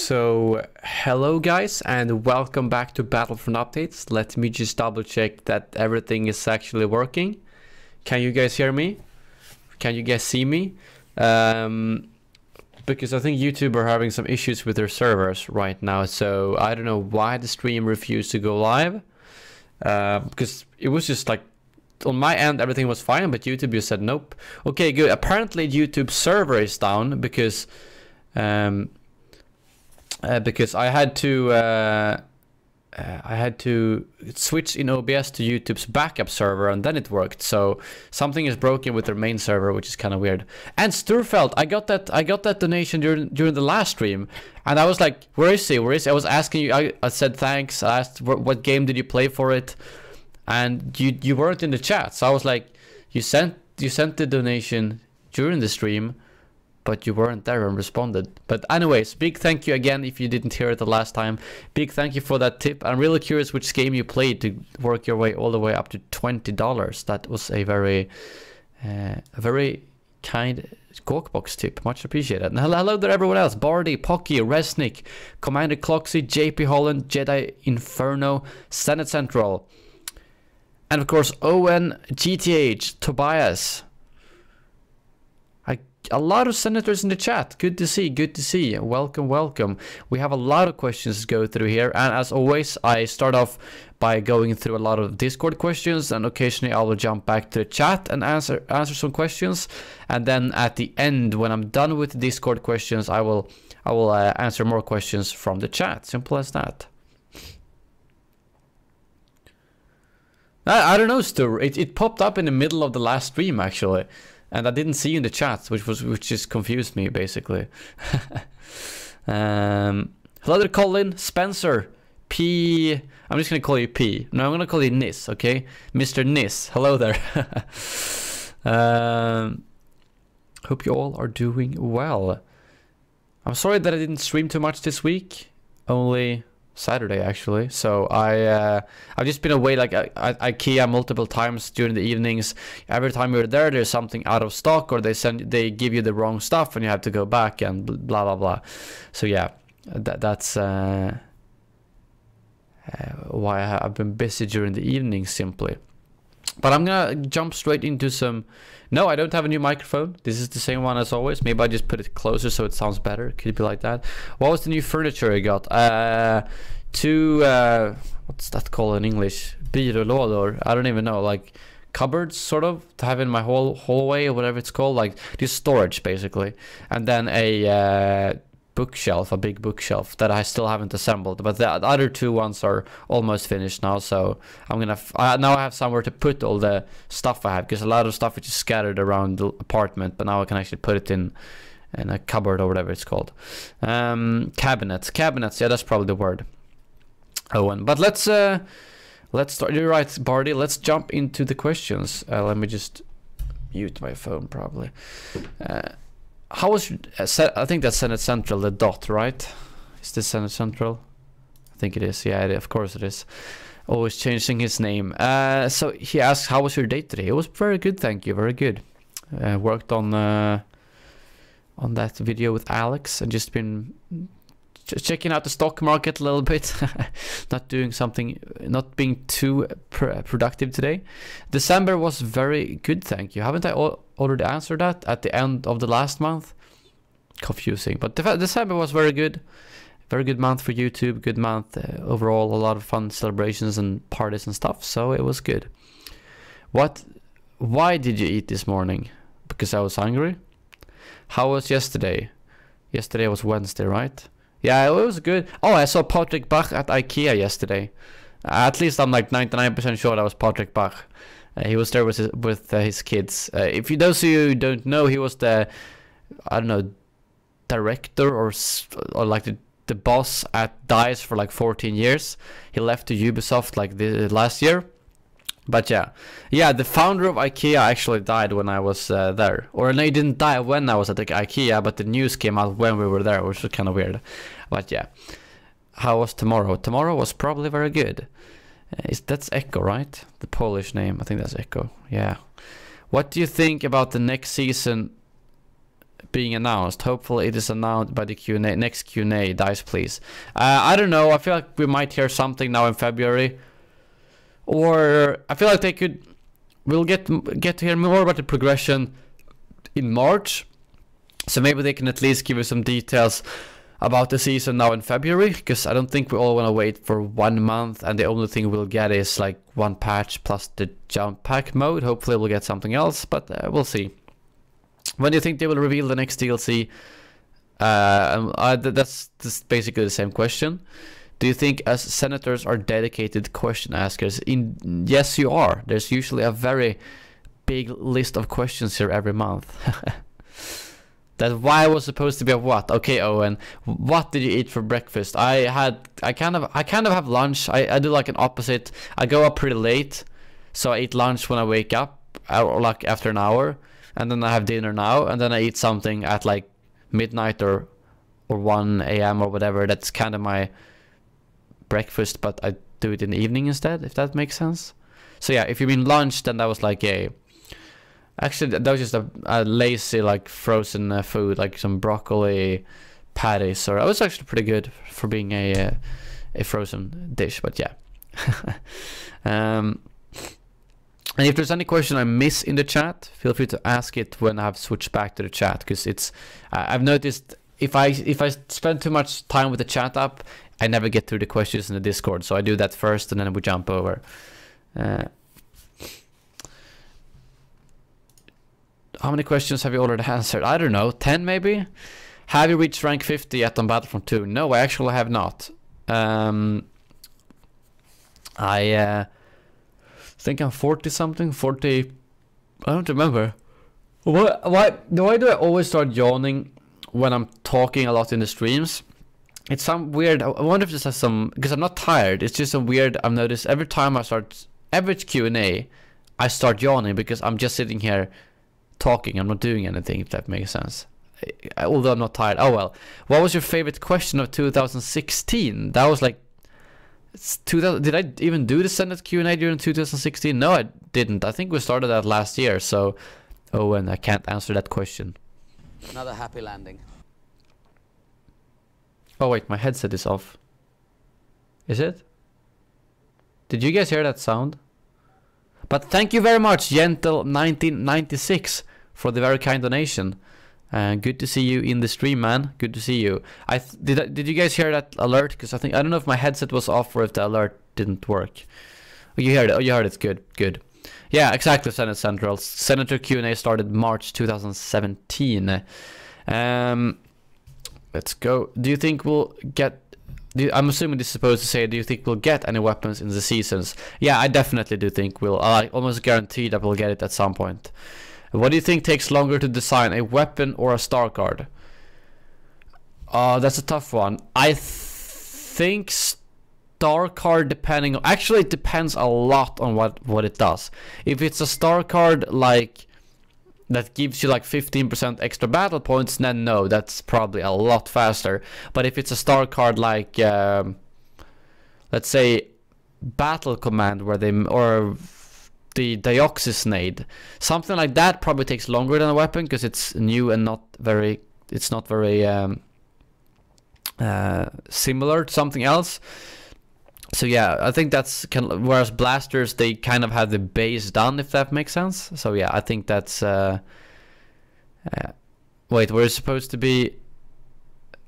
So hello guys and welcome back to Battlefront Updates. Let me just double check that everything is actually working. Can you guys hear me? Can you guys see me? Because I think YouTube are having some issues with their servers right now, so I don't know why the stream refused to go live. Because it was just like on my end everything was fine, but YouTube just said nope. Okay, good. Apparently YouTube's server is down because I had to switch in OBS to YouTube's backup server and then it worked. So something is broken with their main server, which is kind of weird. And Sturfeld, I got that donation during the last stream, and I was like, where is he? Where is he? I was asking you. I said thanks. I asked what game did you play for it, and you weren't in the chat. So I was like, you sent the donation during the stream, but you weren't there and responded. But anyways, big thank you again if you didn't hear it the last time. Big thank you for that tip. I'm really curious which game you played to work your way all the way up to $20. That was a very kind Corkbox tip. Much appreciated. And hello there everyone else. Bardi, Pocky, Resnick, Commander Cloxy, JP Holland, Jedi Inferno, Senate Central. And of course Owen, GTH, Tobias. A lot of senators in the chat. Good to see, good to see. Welcome, welcome. We have a lot of questions to go through here, and as always I start off by going through a lot of Discord questions, and occasionally I will jump back to the chat and answer some questions, and then at the end when I'm done with the Discord questions I will answer more questions from the chat. Simple as that. I don't know, Stu. It popped up in the middle of the last stream actually. And I didn't see you in the chat, which just confused me basically. Hello there, Colin, Spencer, P. I'm just gonna call you P. No, I'm gonna call you Nis, okay, Mr. Nis. Hello there. Hope you all are doing well. I'm sorry that I didn't stream too much this week. Only Saturday actually, so I've just been away like IKEA multiple times during the evenings. Every time you're there there's something out of stock, or they give you the wrong stuff and you have to go back and blah blah blah. So yeah, that's why I've been busy during the evenings simply. But I'm gonna jump straight into some. No, I don't have a new microphone. This is the same one as always. Maybe I just put it closer so it sounds better. Could it be like that? What was the new furniture I got? Two what's that called in English? Byrålådor. I don't even know. Like cupboards, sort of, to have in my whole hallway or whatever it's called. Like just storage basically. And then a bookshelf, a big bookshelf that I still haven't assembled, but the other two ones are almost finished now, so I'm gonna now I have somewhere to put all the stuff I have, because a lot of stuff is just scattered around the apartment, but now I can actually put it in a cupboard or whatever it's called. Cabinets, yeah, that's probably the word, Owen. But let's start. You're right, Bardi. Let's jump into the questions. Let me just mute my phone probably. How was I think that's Senate Central, the dot, right? Is this Senate Central? I think it is. Yeah, of course it is. Always changing his name. So he asked, how was your day today? It was very good, thank you. Very good. Worked on that video with Alex and just been checking out the stock market a little bit. Not being too productive today. December was very good, thank you. Haven't I already answered that at the end of the last month? Confusing, but December was very good month for YouTube. Good month overall. A lot of fun celebrations and parties and stuff, so it was good. Why did you eat this morning? Because I was hungry. How was yesterday? Yesterday was Wednesday, right? Yeah, it was good. Oh, I saw Patrick Bach at IKEA yesterday. At least I'm like 99% sure that was Patrick Bach. He was there with his kids. If those of you who don't know, he was the, I don't know, director or like the boss at DICE for like 14 years. He left to Ubisoft like last year. But yeah, the founder of IKEA actually died when I was there. Or no, he didn't die when I was at the IKEA, but the news came out when we were there, which was kind of weird. But yeah, how was tomorrow? Tomorrow was probably very good. That's Echo, right? The Polish name. I think that's Echo. Yeah. What do you think about the next season being announced? Hopefully it is announced by the Q&A, next Q&A. Dice, please. I don't know. I feel like we might hear something now in February. Or I feel like we'll get to hear more about the progression in March. So maybe they can at least give us some details about the season now in February, because I don't think we all want to wait for 1 month and the only thing we'll get is like one patch plus the jump pack mode. Hopefully we'll get something else, but we'll see. When do you think they will reveal the next DLC? That's basically the same question. Do you think us senators are dedicated question askers? Yes, you are. There's usually a very big list of questions here every month. That why was supposed to be a what? Okay, Owen, what did you eat for breakfast? I kind of have lunch. I do like an opposite. I go up pretty late, so I eat lunch when I wake up, or like after an hour, and then I have dinner now, and then I eat something at like midnight or 1 a.m. or whatever. That's kind of my breakfast, but I do it in the evening instead, if that makes sense. So yeah, if you mean lunch, then that was like actually that was just a lazy like frozen food, like some broccoli patties, or it was actually pretty good for being a frozen dish, but yeah. And if there's any question I miss in the chat, feel free to ask it when I've switched back to the chat, because it's I've noticed if I spend too much time with the chat app, I never get through the questions in the Discord, so I do that first and then we jump over. How many questions have you already answered? I don't know, 10 maybe? Have you reached rank 50 yet on Battlefront 2? No, I actually have not. I think I'm 40 something, 40, I don't remember. Why do I always start yawning when I'm talking a lot in the streams? It's some weird, I wonder if this has some, because I'm not tired, it's just some weird, I've noticed every time I start, every Q&A, I start yawning because I'm just sitting here talking, I'm not doing anything, if that makes sense. Although I'm not tired. Oh well. What was your favorite question of 2016? That was like, did I even do the Senate Q&A during 2016? No, I didn't. I think we started that last year, so, oh, and I can't answer that question. Another happy landing. Oh wait, my headset is off. Is it? Did you guys hear that sound? But thank you very much, Gentle1996, for the very kind donation. Good to see you in the stream, man. Good to see you. Did you guys hear that alert? Because I don't know if my headset was off or if the alert didn't work. Oh, you heard it. Oh, you heard it. Good. Yeah, exactly. Senate Central. Senator Q&A started March 2017. Let's go. Do you think we'll get... I'm assuming this is supposed to say, do you think we'll get any weapons in the seasons? Yeah, I definitely do think we'll. I almost guarantee that we'll get it at some point. What do you think takes longer to design, a weapon or a star card? That's a tough one. I think star card, depending on... Actually, it depends a lot on what it does. If it's a star card like... that gives you like 15% extra battle points, then no, that's probably a lot faster. But if it's a star card like, let's say, Battle Command, where they, or the Dioxysnade, something like that probably takes longer than a weapon because it's new and not very similar to something else. So yeah, I think that's kind of, whereas blasters, they kind of have the base done, if that makes sense. So yeah, I think that's wait, we're supposed to be,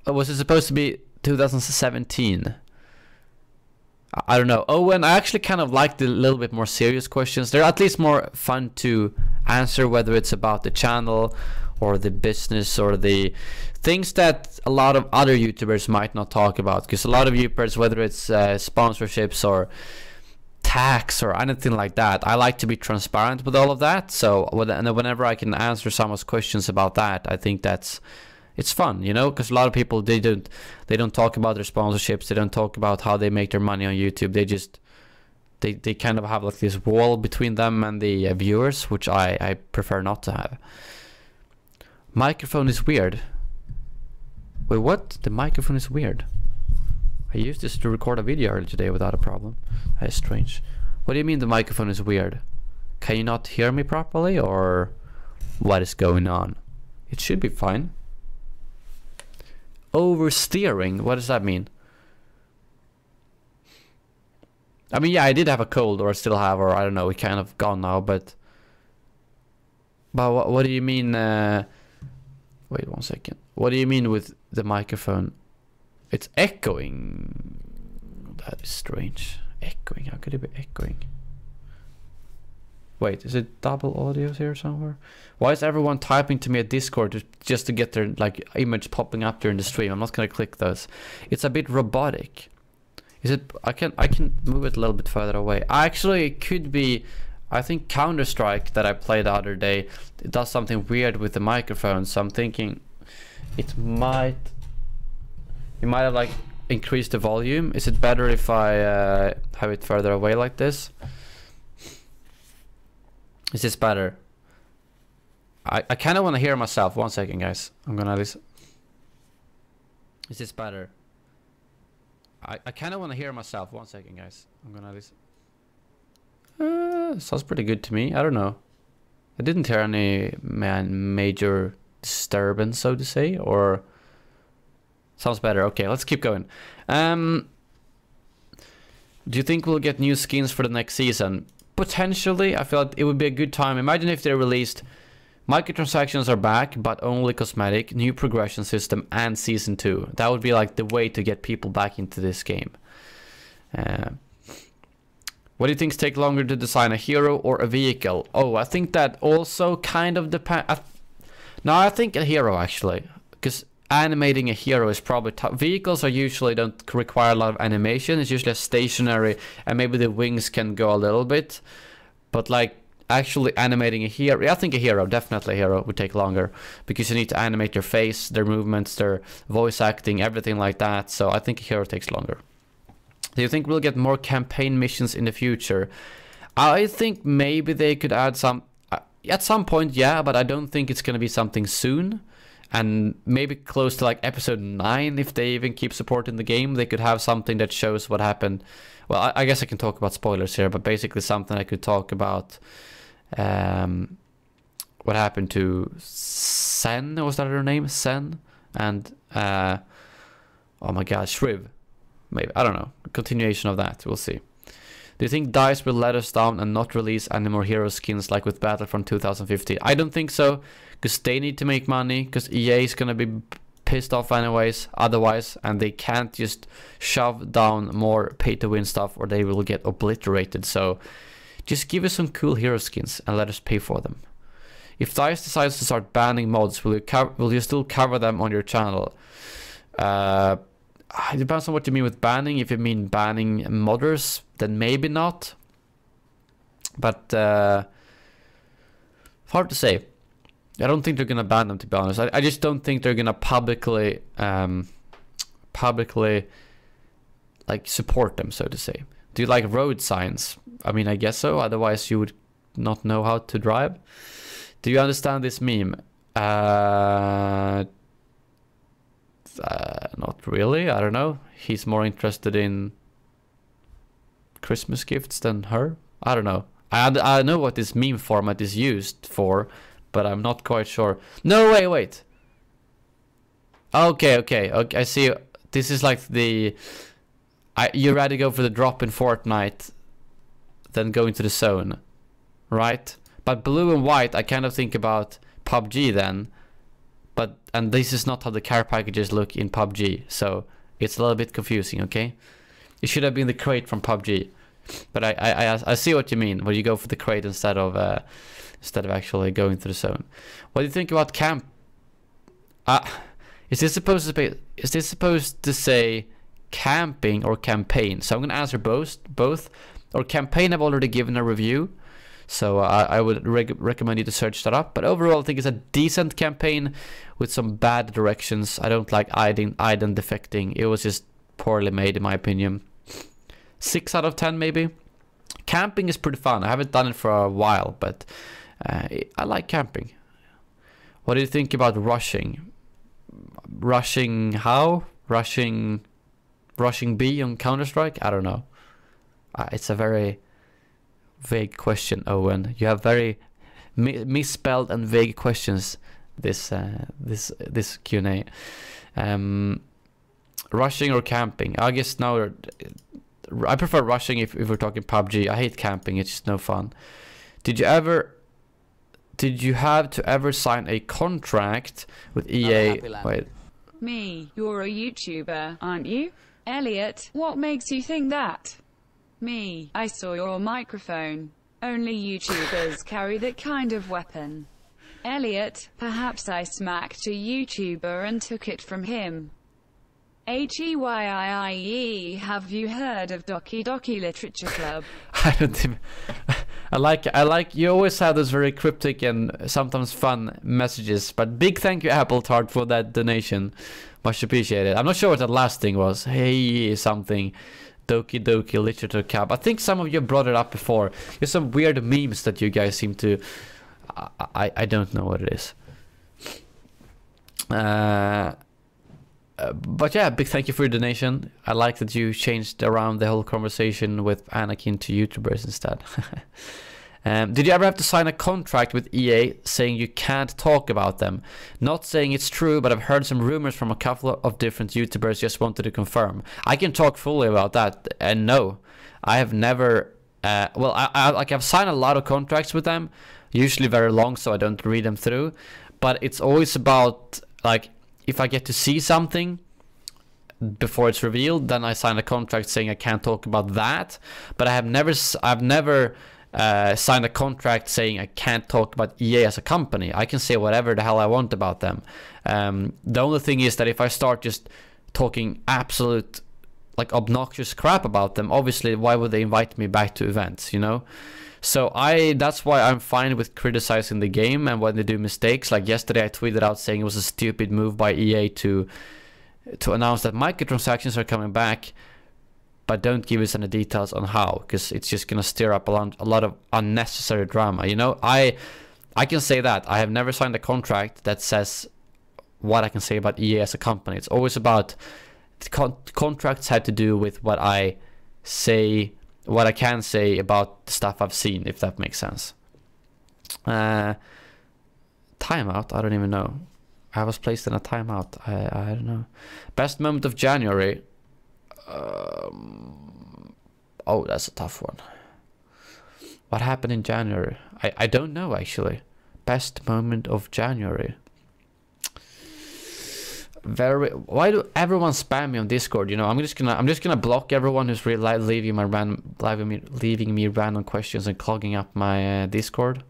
was it supposed to be 2017? I don't know. Oh, and I actually kind of like the little bit more serious questions. They're at least more fun to answer, whether it's about the channel or the business or the things that a lot of other YouTubers might not talk about. Because a lot of YouTubers, whether it's sponsorships or tax or anything like that, I like to be transparent with all of that. So whenever I can answer someone's questions about that, I think it's fun, you know, because a lot of people, they don't talk about their sponsorships, they don't talk about how they make their money on YouTube. They kind of have like this wall between them and the viewers, which I prefer not to have. Microphone is weird. Wait, what? The microphone is weird. I used this to record a video earlier today without a problem. That is strange. What do you mean the microphone is weird? Can you not hear me properly, or what is going on? It should be fine. Oversteering, what does that mean? I mean, yeah, I did have a cold, or I still have, or I don't know, it's kind of gone now, but what do you mean, wait 1 second. What do you mean with the microphone? It's echoing. That is strange. Echoing, how could it be echoing? Wait, is it double audios here somewhere? Why is everyone typing to me at Discord just to get their like image popping up during the stream? I'm not gonna click those. It's a bit robotic. Is it? I can move it a little bit further away. Actually, it could be. I think Counter-Strike that I played the other day, it does something weird with the microphone. So I'm thinking it might have like increased the volume. Is it better if I have it further away like this? Is this better? I kind of want to hear myself. 1 second, guys. I'm gonna listen. Is this better? I kind of want to hear myself. 1 second, guys. I'm gonna listen. Sounds pretty good to me. I don't know. I didn't hear any major disturbance, so to say, or sounds better. Okay, let's keep going. Do you think we'll get new skins for the next season? Potentially. I feel like it would be a good time. Imagine if they released microtransactions are back, but only cosmetic, new progression system, and season 2. That would be like the way to get people back into this game. What do you think take longer to design, a hero or a vehicle? Oh, I think that also kind of depends. No, I think a hero actually, because animating a hero is probably tough. Vehicles are usually don't require a lot of animation. It's usually a stationary, and maybe the wings can go a little bit, but like actually animating a hero, I think a hero, definitely a hero, would take longer, because you need to animate their face, their movements, their voice acting, everything like that. So I think a hero takes longer. Do you think we'll get more campaign missions in the future? I think maybe they could add some at some point, yeah, but I don't think it's going to be something soon. And maybe close to like episode 9, if they even keep supporting the game, they could have something that shows what happened. Well, I guess I can talk about spoilers here, but basically something I could talk about what happened to Sen, was that her name? Sen? And oh my god, Shriv. Maybe, I don't know. Continuation of that, we'll see. Do you think DICE will let us down and not release any more hero skins like with Battlefront 2015? I don't think so, because they need to make money, because EA is going to be pissed off anyways, otherwise, and they can't just shove down more pay-to-win stuff or they will get obliterated. So just give us some cool hero skins and let us pay for them. If DICE decides to start banning mods, will you still cover them on your channel? It depends on what you mean with banning. If you mean banning modders, then maybe not. But hard to say. I don't think they're gonna ban them, to be honest. I just don't think they're gonna publicly like support them, so to say. Do you like road signs? I mean, I guess so. Otherwise, you would not know how to drive. Do you understand this meme? Not really. I don't know. He's more interested in Christmas gifts than her. I don't know. I know what this meme format is used for, but I'm not quite sure. No, wait. Okay. I see. This is like the... you rather go for the drop in Fortnite than go into the zone, right? But blue and white, I kind of think about PUBG then. And this is not how the care packages look in PUBG, so it's a little bit confusing, okay? It should have been the crate from PUBG. But I see what you mean, where you go for the crate instead of actually going to the zone. What do you think about camp? Is this supposed to say camping or campaign? So I'm gonna answer both. Or campaign, I've already given a review, so I would recommend you to search that up. But overall, I think it's a decent campaign with some bad directions. I don't like Aiden defecting. It was just poorly made, in my opinion. 6 out of 10 maybe. Camping is pretty fun. I haven't done it for a while, but I like camping. What do you think about rushing? Rushing how? Rushing B on Counter-Strike? I don't know. It's a very vague question, Owen. You have very misspelled and vague questions. this Q&A. Rushing or camping? I guess now I prefer rushing if we're talking PUBG. I hate camping. It's just no fun. Did you have to ever sign a contract with EA? Wait. Me, you're a YouTuber, aren't you? Elliot, what makes you think that? Me, I saw your microphone. Only YouTubers carry that kind of weapon. Elliot, perhaps I smacked a YouTuber and took it from him. HEYIIE, have you heard of Doki Doki Literature Club? I don't even... I like you always have those very cryptic and sometimes fun messages, but big thank you Apple Tart for that donation. Much appreciated. I'm not sure what that last thing was. Hey something. Doki Doki Literature Club. I think some of you brought it up before. There's some weird memes that you guys seem to... I don't know what it is. But yeah, big thank you for your donation. I like that you changed around the whole conversation with Anakin to YouTubers instead. Did you ever have to sign a contract with EA saying you can't talk about them? Not saying it's true, but I've heard some rumors from a couple of different YouTubers. Just wanted to confirm. I can talk fully about that. And no, I have never... well, I've signed a lot of contracts with them. Usually very long, so I don't read them through. But it's always about, like... If I get to see something before it's revealed, then I sign a contract saying I can't talk about that. But I've never signed a contract saying I can't talk about EA as a company. I can say whatever the hell I want about them. The only thing is that if I start just talking absolute, like, obnoxious crap about them, obviously why would they invite me back to events, you know? So that's why I'm fine with criticizing the game and when they do mistakes. Like yesterday I tweeted out saying it was a stupid move by EA to announce that microtransactions are coming back, but don't give us any details on how, because it's just going to stir up a lot of unnecessary drama, you know? I can say that. I have never signed a contract that says what I can say about EA as a company. It's always about... contracts had to do with what I say... what I can say about the stuff I've seen, if that makes sense. Timeout? I don't even know. I was placed in a timeout. I don't know. Best moment of January. Oh, that's a tough one. What happened in January? I don't know actually. Best moment of January. Why do everyone spam me on Discord? You know, I'm just gonna block everyone who's leaving me random questions and clogging up my Discord.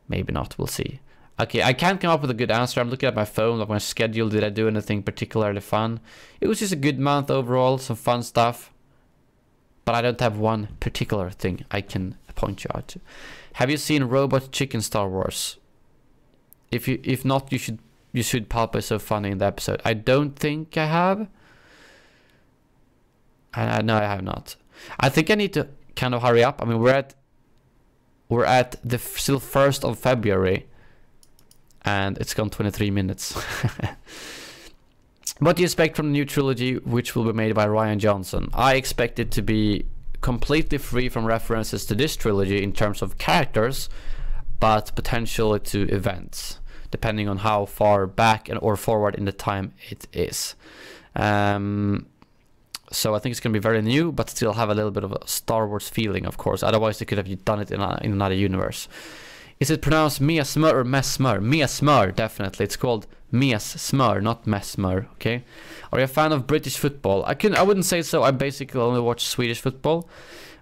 Maybe not. We'll see. Okay, I can't come up with a good answer. I'm looking at my phone, at my schedule. Did I do anything particularly fun? It was just a good month overall. Some fun stuff. But I don't have one particular thing I can point you out to. Have you seen Robot Chicken Star Wars? If not, you should pop it. So funny in the episode. I don't think I have. No, I have not. I think I need to kind of hurry up. I mean, we're at the still 1st of February, and it's gone 23 minutes. What do you expect from the new trilogy, which will be made by Rian Johnson? I expect it to be completely free from references to this trilogy in terms of characters, but potentially to events, depending on how far back or forward in the time it is. So I think it's going to be very new, but still have a little bit of a Star Wars feeling, of course. Otherwise, they could have done it in another universe. Is it pronounced Miasmör or Mesmer? Miasmör, definitely. It's called Miasmör, not Mesmer, okay? Are you a fan of British football? I wouldn't say so. I basically only watch Swedish football.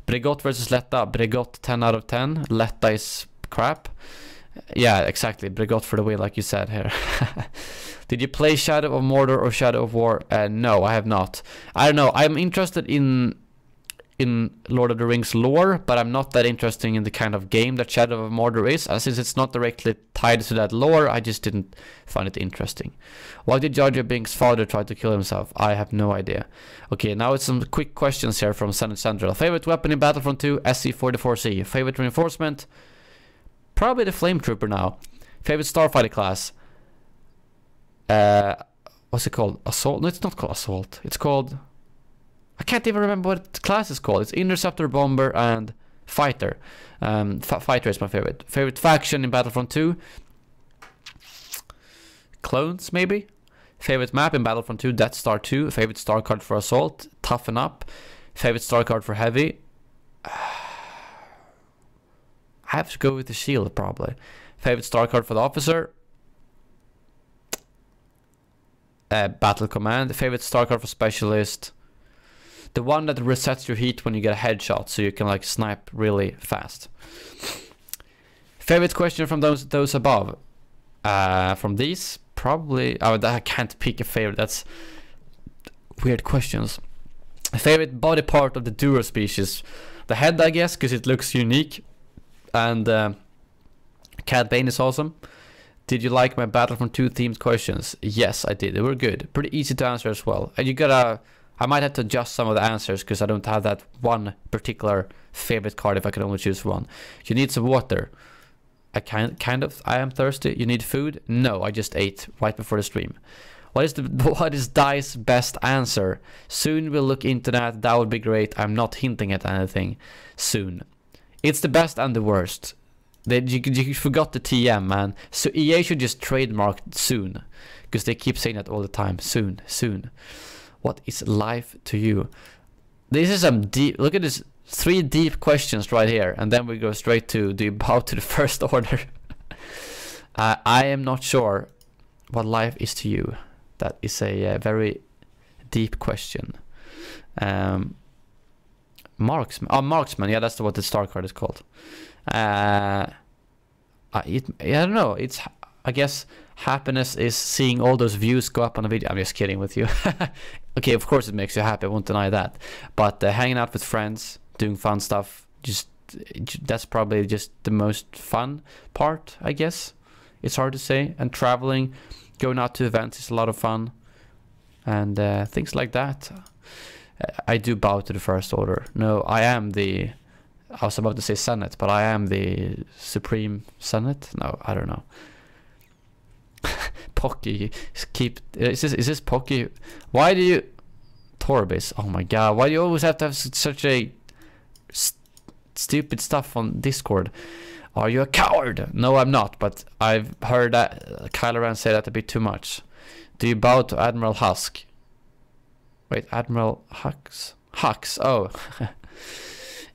Bregott versus Letta. Bregott 10 out of 10. Letta is crap. Yeah, exactly. Bregott for the win, like you said here. Did you play Shadow of Mordor or Shadow of War? No, I have not. I don't know. I'm interested in Lord of the Rings lore, but I'm not that interested in the kind of game that Shadow of Mordor is. And since it's not directly tied to that lore, I just didn't find it interesting. Why did Jar Jar Binks' father try to kill himself? I have no idea. Okay, now it's some quick questions here from Senate Central. Favorite weapon in Battlefront 2? SC-44C. Favorite reinforcement? Probably the Flame Trooper now. Favorite Starfighter class? What's it called? Assault? No, it's not called Assault. It's called... I can't even remember what the class is called. It's Interceptor, Bomber, and Fighter. Fighter is my favorite. Favorite faction in Battlefront 2? clones, maybe. Favorite map in Battlefront 2, Death Star 2. Favorite star card for Assault, Toughen Up. Favorite star card for Heavy. I have to go with the Shield, probably. Favorite star card for the Officer. Battle Command. Favorite star card for Specialist. The one that resets your heat when you get a headshot, so you can like snipe really fast. Favorite question from those above. From these, probably. Oh, I can't pick a favorite. That's weird questions. Favorite body part of the Duro species. The head, I guess, because it looks unique. And Cad Bane is awesome. Did you like my Battlefront 2 themed questions? Yes, I did. They were good. Pretty easy to answer as well. And you gotta... I might have to adjust some of the answers because I don't have that one particular favorite card if I can only choose one. You need some water. I am thirsty. You need food? No, I just ate right before the stream. What is Dice's best answer? Soon we'll look into that. That would be great. I'm not hinting at anything. Soon. It's the best and the worst. You forgot the TM, man. So EA should just trademark soon, because they keep saying that all the time. Soon, soon. What is life to you? This is some deep. Look at this. 3 deep questions right here, and then we go straight to, do you bow to the First Order? I am not sure what life is to you. That is a very deep question. Marksman. Oh, Marksman. Yeah, that's what the star card is called. I don't know. It's, I guess happiness is seeing all those views go up on a video. I'm just kidding with you. Okay, of course it makes you happy. I won't deny that. But hanging out with friends, doing fun stuff, that's probably just the most fun part, I guess. It's hard to say. And traveling, going out to events is a lot of fun, and things like that. I do bow to the First Order. No, I was about to say Senate, but I am the Supreme Senate. No, I don't know. Pocky, is this Pocky? Why do you Torbis? Oh my god, why do you always have to have such a stupid stuff on Discord? Are you a coward? No, I'm not, but I've heard that Kylo Ren say that a bit too much. Do you bow to Admiral Husk? Wait, Admiral Hux? Hux, oh.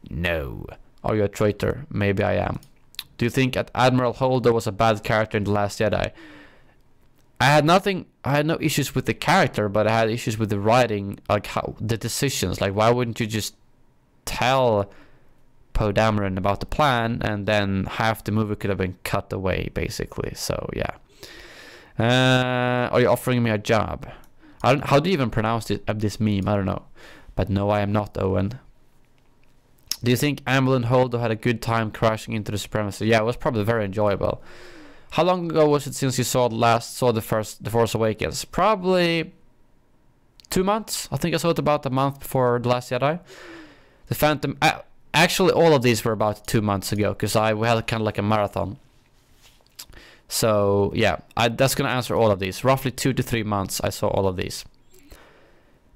No. Are you a traitor? Maybe I am. Do you think that Admiral Holdo was a bad character in The Last Jedi? I had no issues with the character, but I had issues with the writing, like how the decisions. Like, why wouldn't you just tell Poe Dameron about the plan, and then half the movie could have been cut away, basically. So yeah. Are you offering me a job? How do you even pronounce this meme? I don't know. But no, I am not, Owen. Do you think Amble and Holdo had a good time crashing into the Supremacy? Yeah, it was probably very enjoyable. How long ago was it since you saw The Force Awakens? Probably 2 months. I think I saw it about a month before The Last Jedi. The Phantom... actually, all of these were about 2 months ago, because we had kind of like a marathon. So, yeah, that's going to answer all of these. Roughly 2 to 3 months I saw all of these.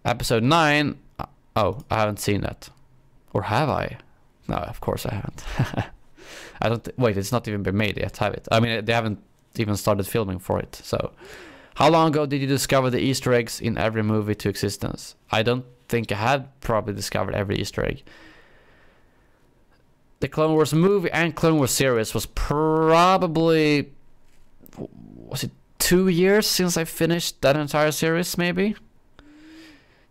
Episode 9... Oh, I haven't seen that. Or have I? No, of course I haven't. I don't... Wait, it's not even been made yet, have it? I mean, they haven't even started filming for it, so... How long ago did you discover the Easter eggs in every movie to existence? I don't think I had probably discovered every Easter egg. The Clone Wars movie and Clone Wars series was probably... Was it 2 years since I finished that entire series, maybe?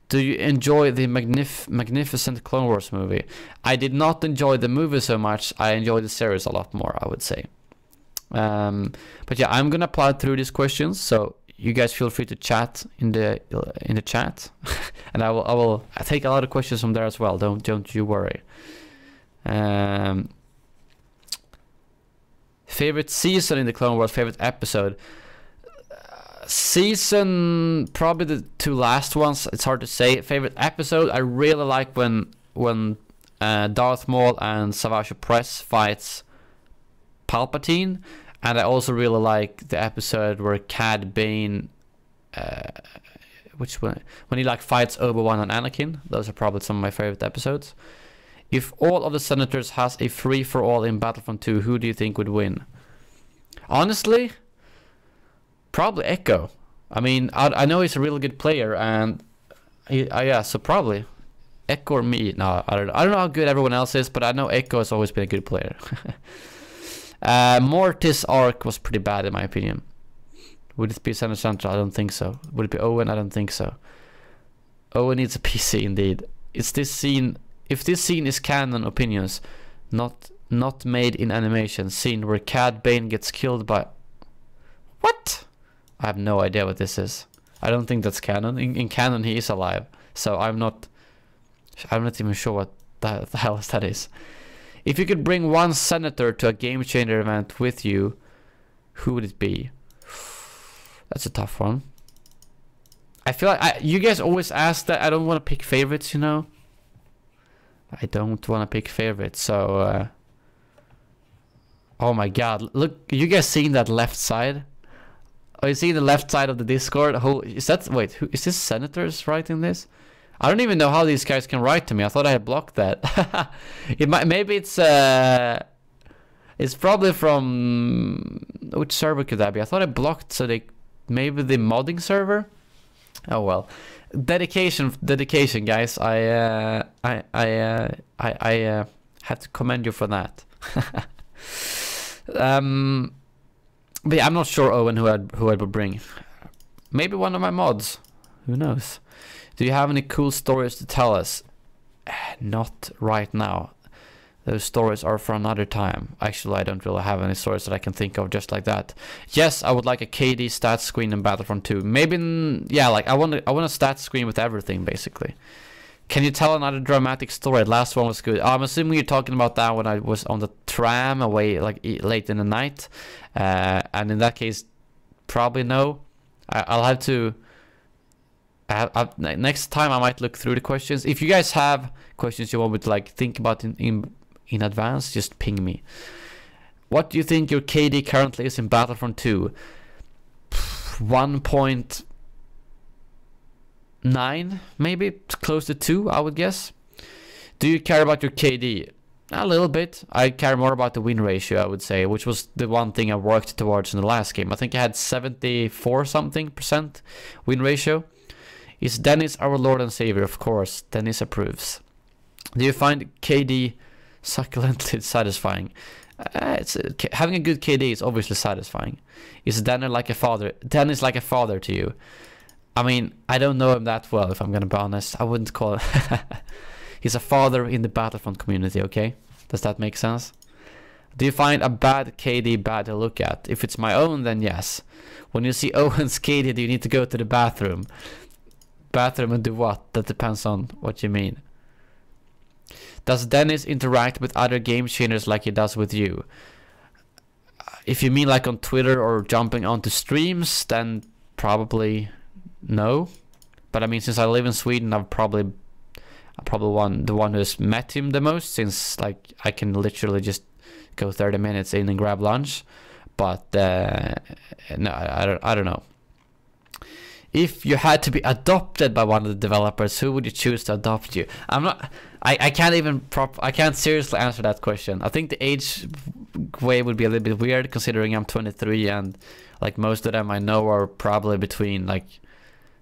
Do you enjoy the magnificent Clone Wars movie? I did not enjoy the movie so much. I enjoyed the series a lot more, I would say. But yeah, I'm gonna plow through these questions, so you guys feel free to chat in the chat, and I will take a lot of questions from there as well. Don't you worry. Favorite season in the Clone Wars? Favorite episode? Season, probably the 2 last ones. It's hard to say. Favorite episode? I really like when Darth Maul and Savage Opress fights Palpatine, and I also really like the episode where Cad Bane, which one? When he like fights Obi-Wan and Anakin. Those are probably some of my favorite episodes. If all of the senators has a free-for-all in Battlefront 2, who do you think would win? Honestly, Probably Echo. I mean, I know he's a really good player, and yeah, so probably Echo or me. No, I don't know. I don't know how good everyone else is, but I know Echo has always been a good player. Mortis Arc was pretty bad in my opinion. Would it be Center Central? I don't think so. Would it be Owen? I don't think so. Owen needs a PC indeed. Is this scene? If this scene is canon opinions, not made in animation, scene where Cad Bane gets killed by... What? I have no idea what this is. I don't think that's canon. In canon he is alive. So I'm not even sure what the hell that is. If you could bring one senator to a game changer event with you, who would it be? That's a tough one. I feel like you guys always ask that. I don't want to pick favorites, you know. I don't want to pick favorites, so... oh my god, look, you guys seeing that left side? Are you seeing the left side of the Discord? Who is that? Wait, who is this? Senators writing this? I don't even know how these guys can write to me. I thought I had blocked that. It might, maybe it's probably from... which server could that be? I thought I blocked, so they... maybe the modding server? Oh well. Dedication, guys. I have to commend you for that. But yeah, I'm not sure, Owen, who I would bring. Maybe one of my mods. Who knows? Do you have any cool stories to tell us? Not right now. Those stories are for another time. Actually, I don't really have any stories that I can think of just like that. Yes, I would like a KD stats screen in Battlefront 2. Maybe, yeah, like I want a stats screen with everything, basically. Can you tell another dramatic story? The last one was good. I'm assuming you're talking about that when I was on the tram away, like late in the night. And in that case, probably no. I'll have to... next time I might look through the questions. If you guys have questions you want me to like think about in advance, just ping me. What do you think your KD currently is in Battlefront 2? 1.9 maybe, close to 2 I would guess. Do you care about your KD? A little bit. I care more about the win ratio, I would say, which was the one thing I worked towards in the last game. I think I had 74 something % win ratio. Is Dennis our Lord and Savior? Of course, Dennis approves. Do you find KD succulently satisfying? Having a good KD is obviously satisfying. Is Dennis like a father? Dennis like a father to you? I mean, I don't know him that well, if I'm gonna be honest. I wouldn't call it. He's a father in the Battlefront community, okay? Does that make sense? Do you find a bad KD bad to look at? If it's my own, then yes. When you see Owen's KD, do you need to go to the bathroom? Bathroom and do what? That depends on what you mean. Does Dennis interact with other game changers like he does with you? If you mean like on Twitter or jumping onto streams, then probably no. But I mean, since I live in Sweden, I'm probably the one who's met him the most, since like I can literally just go 30 minutes in and grab lunch. But no, I don't know. If you had to be adopted by one of the developers, who would you choose to adopt you? I can't seriously answer that question. I think the age way would be a little bit weird, considering I'm 23 and like most of them I know are probably between like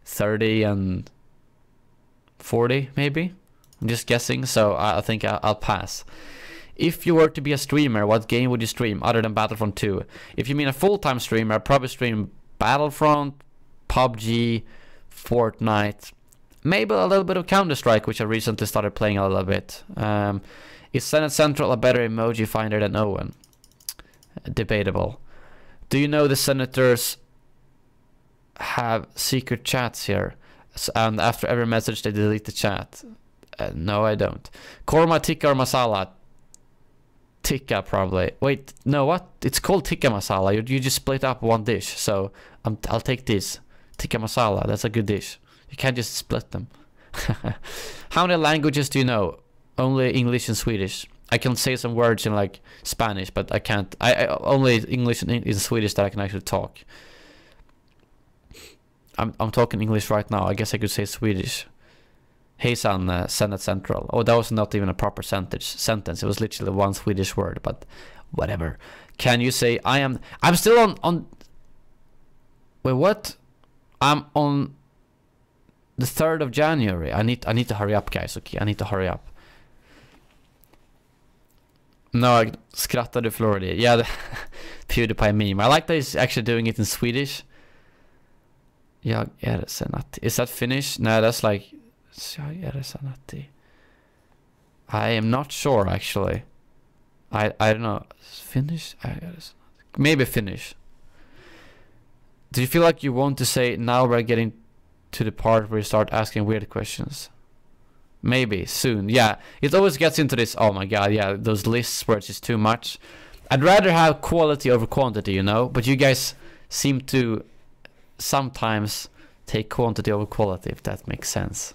30 and 40 maybe. I'm just guessing, so I think I'll pass. If you were to be a streamer, what game would you stream other than Battlefront 2? If you mean a full-time streamer, I'd probably stream Battlefront, PUBG, Fortnite, maybe a little bit of Counter-Strike, which I recently started playing a little bit. Is Senate Central a better emoji finder than Owen? Debatable. Do you know the senators have secret chats here? And after every message they delete the chat? No, I don't. Korma, tikka or masala? Tikka probably. Wait, no, what? It's called tikka masala. You just split up one dish, so I'll take this. Tikka masala, that's a good dish. You can't just split them. How many languages do you know? Only English and Swedish. I can say some words in like Spanish, but I can't. I only English and Swedish that I can actually talk. I'm talking English right now. I guess I could say Swedish. Hejsan, Senate Central. Oh, that was not even a proper sentence. It was literally one Swedish word, but whatever. Can you say I'm still on Wait, what? I'm on the 3rd of January. I need to hurry up, guys. Okay, I need to hurry up. No, I skrattade Florida. Yeah, the PewDiePie meme. I like that he's actually doing it in Swedish. Jag är senati. Is that Finnish? No, that's like jag är senati. I am not sure actually. I don't know. Finnish? Maybe Finnish. Do you feel like you want to say now we're getting to the part where you start asking weird questions? Maybe soon. Yeah, it always gets into this, oh my god, yeah, those lists where it's just too much. I'd rather have quality over quantity, you know, but you guys seem to sometimes take quantity over quality, if that makes sense.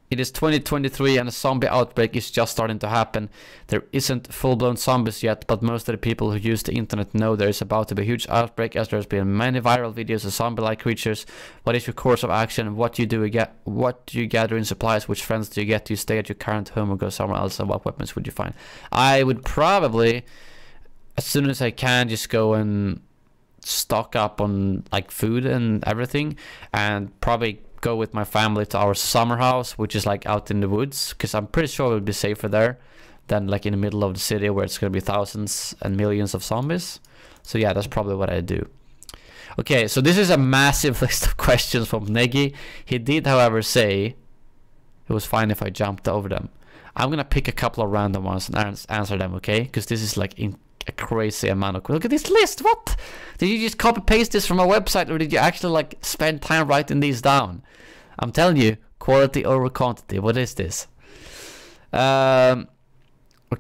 It is 2023 and a zombie outbreak is just starting to happen. There isn't full-blown zombies yet, but most of the people who use the internet know there is about to be a huge outbreak, as there's been many viral videos of zombie-like creatures. What is your course of action? What do you gather in supplies? Which friends do you get? Do you stay at your current home or go somewhere else? And what weapons would you find? I would probably, as soon as I can, just go and stock up on like food and everything, and probably go with my family to our summer house, which is like out in the woods, because I'm pretty sure it would be safer there than like in the middle of the city where it's going to be thousands and millions of zombies. So yeah, that's probably what I do. Okay, so this is a massive list of questions from Negi. He did, however, say it was fine if I jumped over them. I'm gonna pick a couple of random ones and answer them, okay? Because this is like a crazy amount of... Look at this list! What? Did you just copy paste this from a website, or did you actually like spend time writing these down? I'm telling you, quality over quantity. What is this? Okay,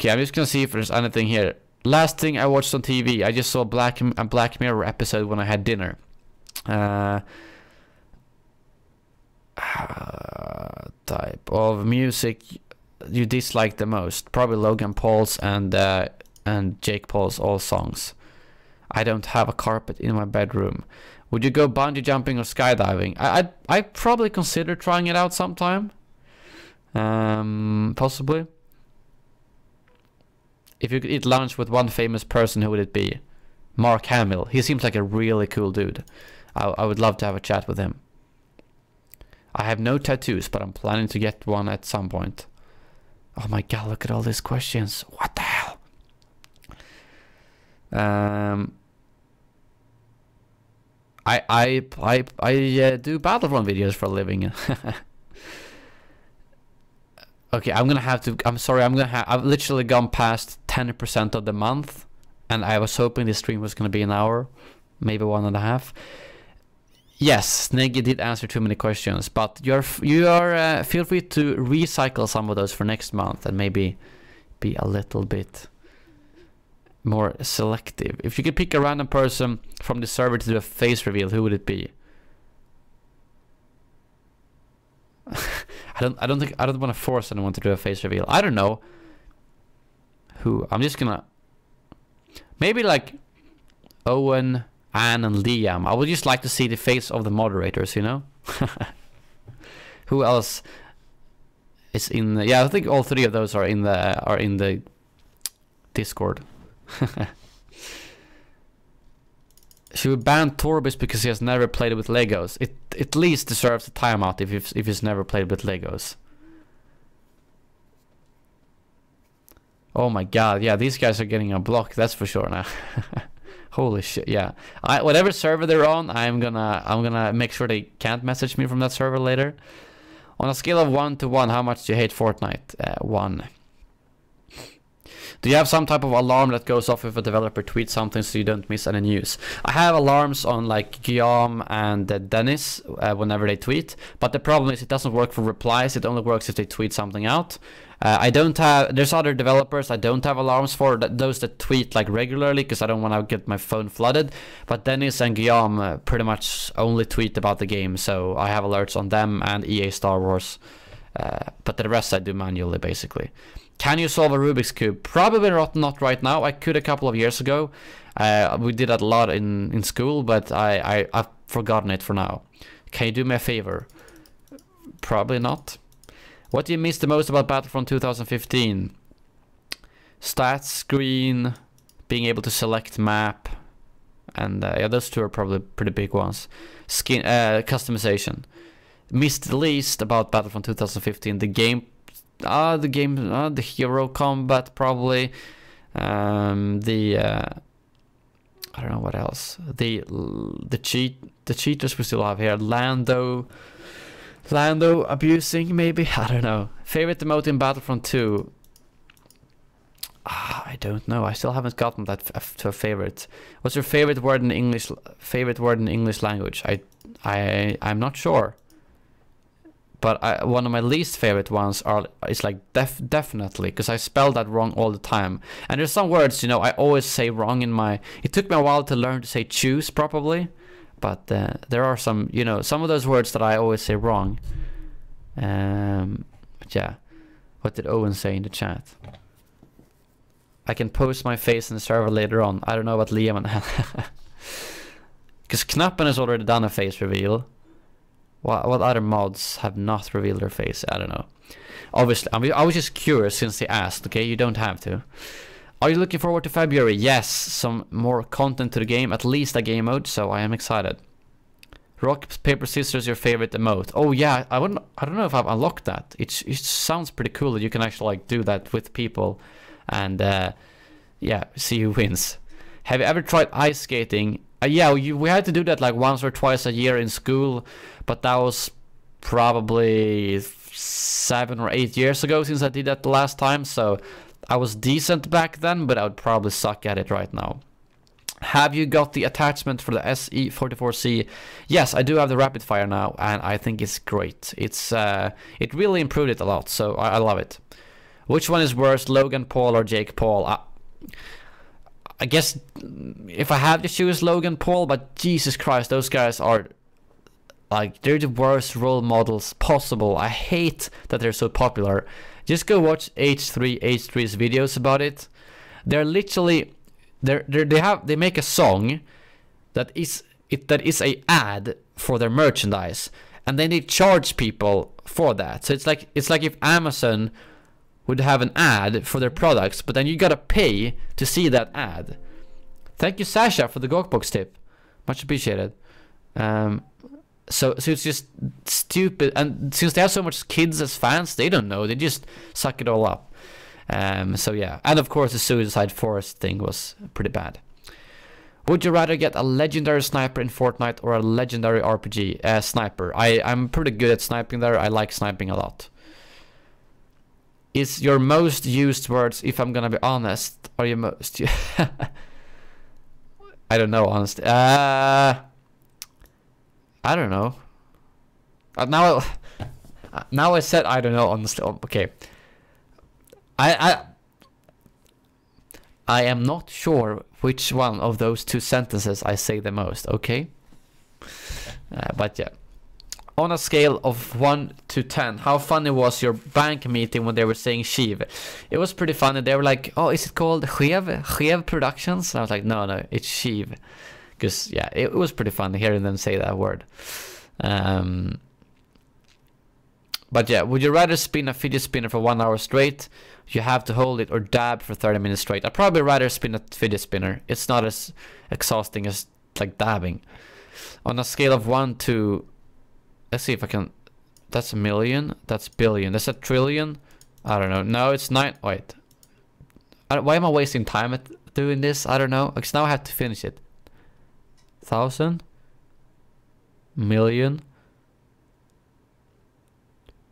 I'm just gonna see if there's anything here. Last thing I watched on TV, I just saw a Black Mirror episode when I had dinner. Type of music you dislike the most? Probably Logan Paul's and Jake Paul's all songs. I don't have a carpet in my bedroom. Would you go bungee jumping or skydiving? I'd probably consider trying it out sometime. Possibly. If you could eat lunch with one famous person, who would it be? Mark Hamill. He seems like a really cool dude. I would love to have a chat with him. I have no tattoos, but I'm planning to get one at some point. Oh my god, look at all these questions. What the hell? I do Battlefront videos for a living. Okay, I've literally gone past 10% of the month, and I was hoping this stream was gonna be an hour, maybe 1.5. Yes, Sneggy did answer too many questions, but you are feel free to recycle some of those for next month and maybe be a little bit more selective. If you could pick a random person from the server to do a face reveal, who would it be? I don't want to force anyone to do a face reveal. I don't know who. I'm just gonna maybe like Owen, Anne, and Liam. I would just like to see the face of the moderators, you know. Who else is in the, yeah, I think all three of those are in the Discord. Should we ban Torbis because he has never played with Legos? It at least deserves a timeout if he's never played with Legos. Oh my god, yeah, these guys are getting a block, that's for sure now. Holy shit, yeah. Whatever server they're on, I'm gonna make sure they can't message me from that server later. On a scale of 1 to 1, how much do you hate Fortnite? 1. Do you have some type of alarm that goes off if a developer tweets something so you don't miss any news? I have alarms on like Guillaume and Dennis whenever they tweet, but the problem is it doesn't work for replies. It only works if they tweet something out. I don't have, there's other developers I don't have alarms for, those that tweet like regularly, because I don't want to get my phone flooded. But Dennis and Guillaume pretty much only tweet about the game, so I have alerts on them and EA Star Wars. But the rest I do manually, basically. Can you solve a Rubik's Cube? Probably not right now. I could a couple of years ago. We did that a lot in school, but I've forgotten it for now. Can you do me a favor? Probably not. What do you miss the most about Battlefront 2015? Stats screen, being able to select map, And yeah, those two are probably pretty big ones. Skin customization. Missed the least about Battlefront 2015. The hero combat probably. I don't know what else. The cheaters we still have here. Lando abusing maybe. I don't know. Favorite emote in Battlefront 2. I don't know. I still haven't gotten that to a favorite. What's your favorite word in English? Favorite word in English language? I'm not sure. But one of my least favorite ones is like definitely, because I spell that wrong all the time. And there's some words, you know, I always say wrong in my. It took me a while to learn to say choose properly, but there are some, you know, some of those words that I always say wrong. But yeah, what did Owen say in the chat? I can post my face in the server later on. I don't know about Liam and because Knappen has already done a face reveal. What other mods have not revealed their face? I don't know. Obviously, I was just curious since they asked. Okay, you don't have to. Are you looking forward to February? Yes, some more content to the game, at least a game mode. So I am excited. Rock, paper, scissors, your favorite emote? Oh yeah, I don't know if I've unlocked that. It sounds pretty cool that you can actually like do that with people, and yeah, see who wins. Have you ever tried ice skating? Yeah, we had to do that like once or twice a year in school, but that was probably 7 or 8 years ago since I did that the last time, so I was decent back then, but I would probably suck at it right now. Have you got the attachment for the SE44C? Yes, I do have the rapid fire now, and I think it's great. It really improved it a lot, so I love it. Which one is worse, Logan Paul or Jake Paul? I guess if I had to choose Logan Paul, but Jesus Christ, those guys are like, they're the worst role models possible. I hate that they're so popular. Just go watch H3's videos about it. They're literally they make a song that is a ad for their merchandise, and then they charge people for that. So it's like if Amazon would have an ad for their products, but then you gotta pay to see that ad. Thank you, Sasha, for the Gawkbox tip. Much appreciated. So it's just stupid, and since they have so much kids as fans, they don't know. They just suck it all up. So yeah, and of course the Suicide Forest thing was pretty bad. Would you rather get a legendary sniper in Fortnite or a legendary RPG? Sniper. I'm pretty good at sniping there. I like sniping a lot. Is your most used words, if I'm gonna be honest, are your most... I don't know, honestly. I don't know. Now I said I don't know, honestly. Okay. I am not sure which one of those two sentences I say the most, okay? But yeah. On a scale of 1 to 10, how funny was your bank meeting when they were saying Shiv? It was pretty funny. They were like, oh, is it called Chev Productions? And I was like, no, it's Shiv. Because, yeah, it was pretty funny hearing them say that word. But yeah, would you rather spin a fidget spinner for 1 hour straight? You have to hold it, or dab for 30 minutes straight. I'd probably rather spin a fidget spinner. It's not as exhausting as like dabbing. On a scale of 1 to... Let's see if I can... That's a million. That's billion. That's a trillion. I don't know. No, it's 9... Wait. Why am I wasting time at doing this? I don't know. Because now I have to finish it. 1,000. Million.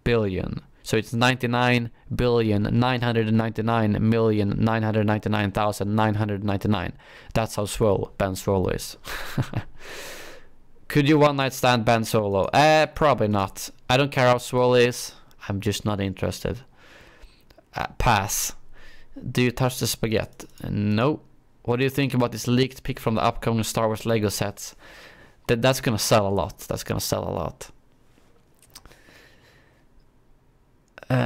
Billion. So it's 99,999,999,999. That's how swole Ben Swole is. Could you one night stand Ben Solo? Probably not. I don't care how swole is. I'm just not interested. Pass. Do you touch the spaghetti? No. What do you think about this leaked pic from the upcoming Star Wars Lego sets? That's gonna sell a lot. That's gonna sell a lot.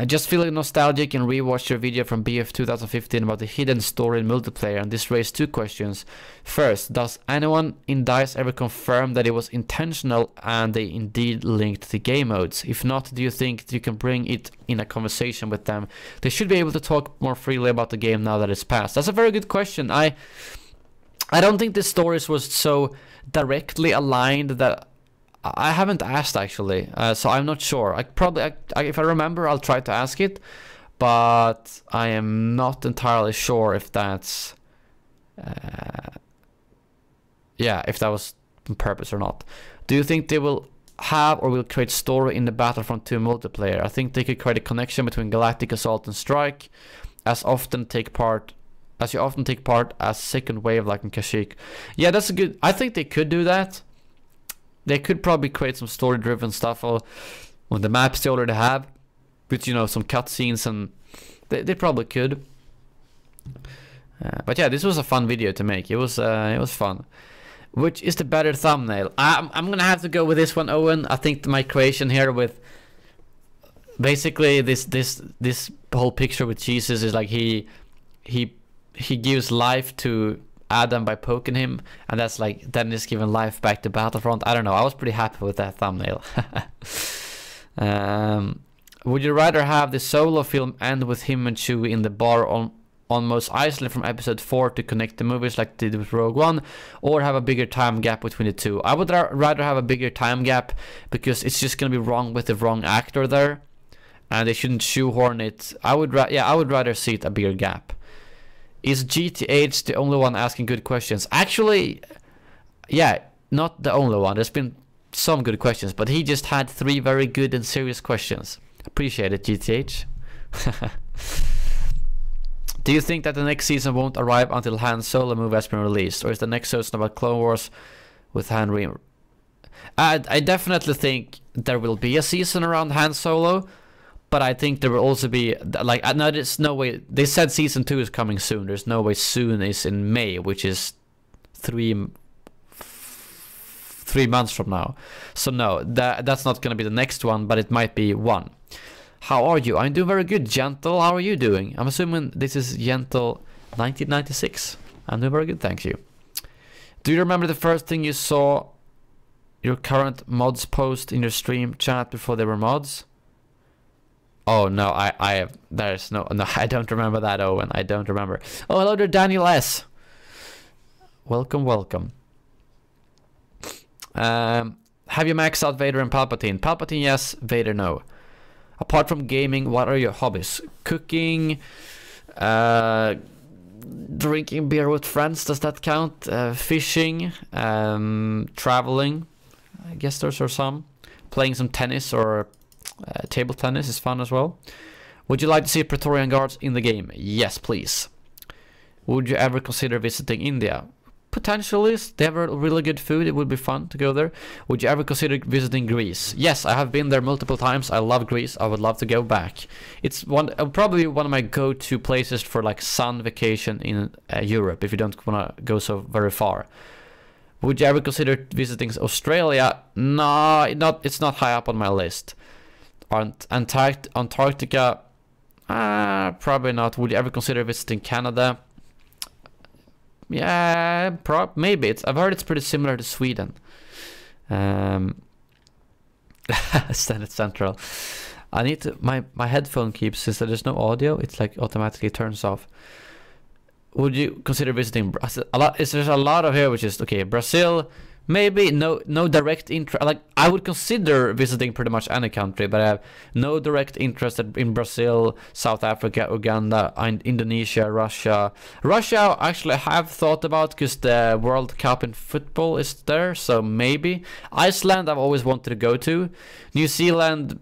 Just feeling nostalgic and rewatched your video from BF 2015 about the hidden story in multiplayer, and this raised two questions. First, does anyone in DICE ever confirm that it was intentional and they indeed linked the game modes? If not, do you think you can bring it in a conversation with them? They should be able to talk more freely about the game now that it's passed. That's a very good question. I don't think the stories was so directly aligned that I haven't asked actually, so I'm not sure. If I remember, I'll try to ask it, but I am not entirely sure if that's, if that was on purpose or not. Do you think they will have or will create story in the Battlefront 2 multiplayer? I think they could create a connection between Galactic Assault and Strike, as you often take part as second wave like in Kashyyyk. Yeah, that's a good. I think they could do that. They could probably create some story-driven stuff on the maps they already have, with some cutscenes, and they probably could. But yeah, this was a fun video to make. It was fun. Which is the better thumbnail? I'm gonna have to go with this one, Owen. I think my creation here with basically this whole picture with Jesus is like he gives life to Adam by poking him, and that's like Dennis giving life back to Battlefront. I don't know. I was pretty happy with that thumbnail. Would you rather have the solo film end with him and Chewie in the bar on Mos Eisley from episode 4 to connect the movies like they did with Rogue One, or have a bigger time gap between the two? I would rather have a bigger time gap, because it's just gonna be wrong with the wrong actor there, and they shouldn't shoehorn it. I would rather see it a bigger gap. Is GTH the only one asking good questions? Actually, yeah, not the only one. There's been some good questions, but he just had 3 very good and serious questions. Appreciate it, GTH. Do you think that the next season won't arrive until Han Solo movie has been released, or is the next season about Clone Wars with Henry? I definitely think there will be a season around Han Solo, but I think there will also be like, no, there's no way. They said season 2 is coming soon. There's no way soon is in May, which is 3 months from now. So no, that's not gonna be the next one, but it might be one. How are you? I'm doing very good, Gentle. How are you doing? I'm assuming this is Gentle 1996. I'm doing very good, thank you. Do you remember the first thing you saw your current mods post in your stream chat before they were mods? Oh no, I don't remember that, Owen. I don't remember. Oh, hello there, Daniel S. Welcome. Have you maxed out Vader and Palpatine? Palpatine, yes. Vader, no. Apart from gaming, what are your hobbies? Cooking, drinking beer with friends, does that count? Fishing, traveling, I guess those are some. Playing some tennis or table tennis is fun as well. Would you like to see Praetorian Guards in the game? Yes, please. Would you ever consider visiting India? Potentially, they have really good food. It would be fun to go there. Would you ever consider visiting Greece? Yes, I have been there multiple times. I love Greece. I would love to go back. It's probably one of my go-to places for like sun vacation in Europe, if you don't want to go so very far. Would you ever consider visiting Australia? No, it's not high up on my list. Antarctica? Probably not. Would you ever consider visiting Canada? Yeah, maybe. I've heard it's pretty similar to Sweden. Senate Central. I need to. My headphone keeps, since there's no audio, it's like automatically turns off. Would you consider visiting Brazil? There's a lot of here, which is okay. Brazil, maybe. No direct interest. Like, I would consider visiting pretty much any country, but I have no direct interest in Brazil, South Africa, Uganda, Indonesia, Russia. Russia, actually, I have thought about, because the World Cup in football is there, so maybe. Iceland, I've always wanted to go to. New Zealand,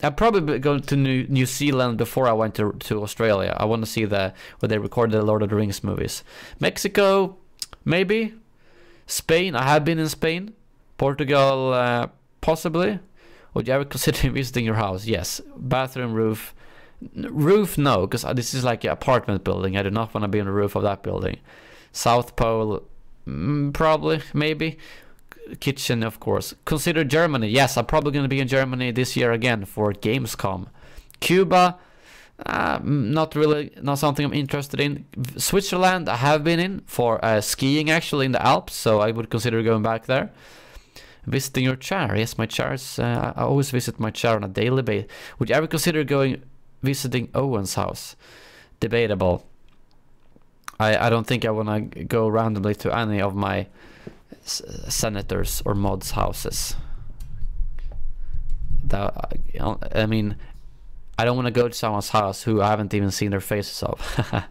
I'd probably go to New Zealand before I went to Australia. I want to see where they recorded the Lord of the Rings movies. Mexico, maybe. Spain, I have been in Spain. Portugal, possibly. Would you ever consider visiting your house? Yes. Bathroom, roof. Roof, no, because this is like an apartment building. I do not want to be on the roof of that building. South Pole, probably, maybe. Kitchen, of course. Consider Germany. Yes, I'm probably going to be in Germany this year again for Gamescom. Cuba, not something I'm interested in. Switzerland, I have been in for skiing, actually, in the Alps, so I would consider going back there. Visiting your chair. Yes, my chairs. I always visit my chair on a daily basis. Would you ever consider visiting Owen's house? Debatable. I don't think I want to go randomly to any of my senators or mods' houses. I mean, I don't want to go to someone's house who I haven't even seen their faces of.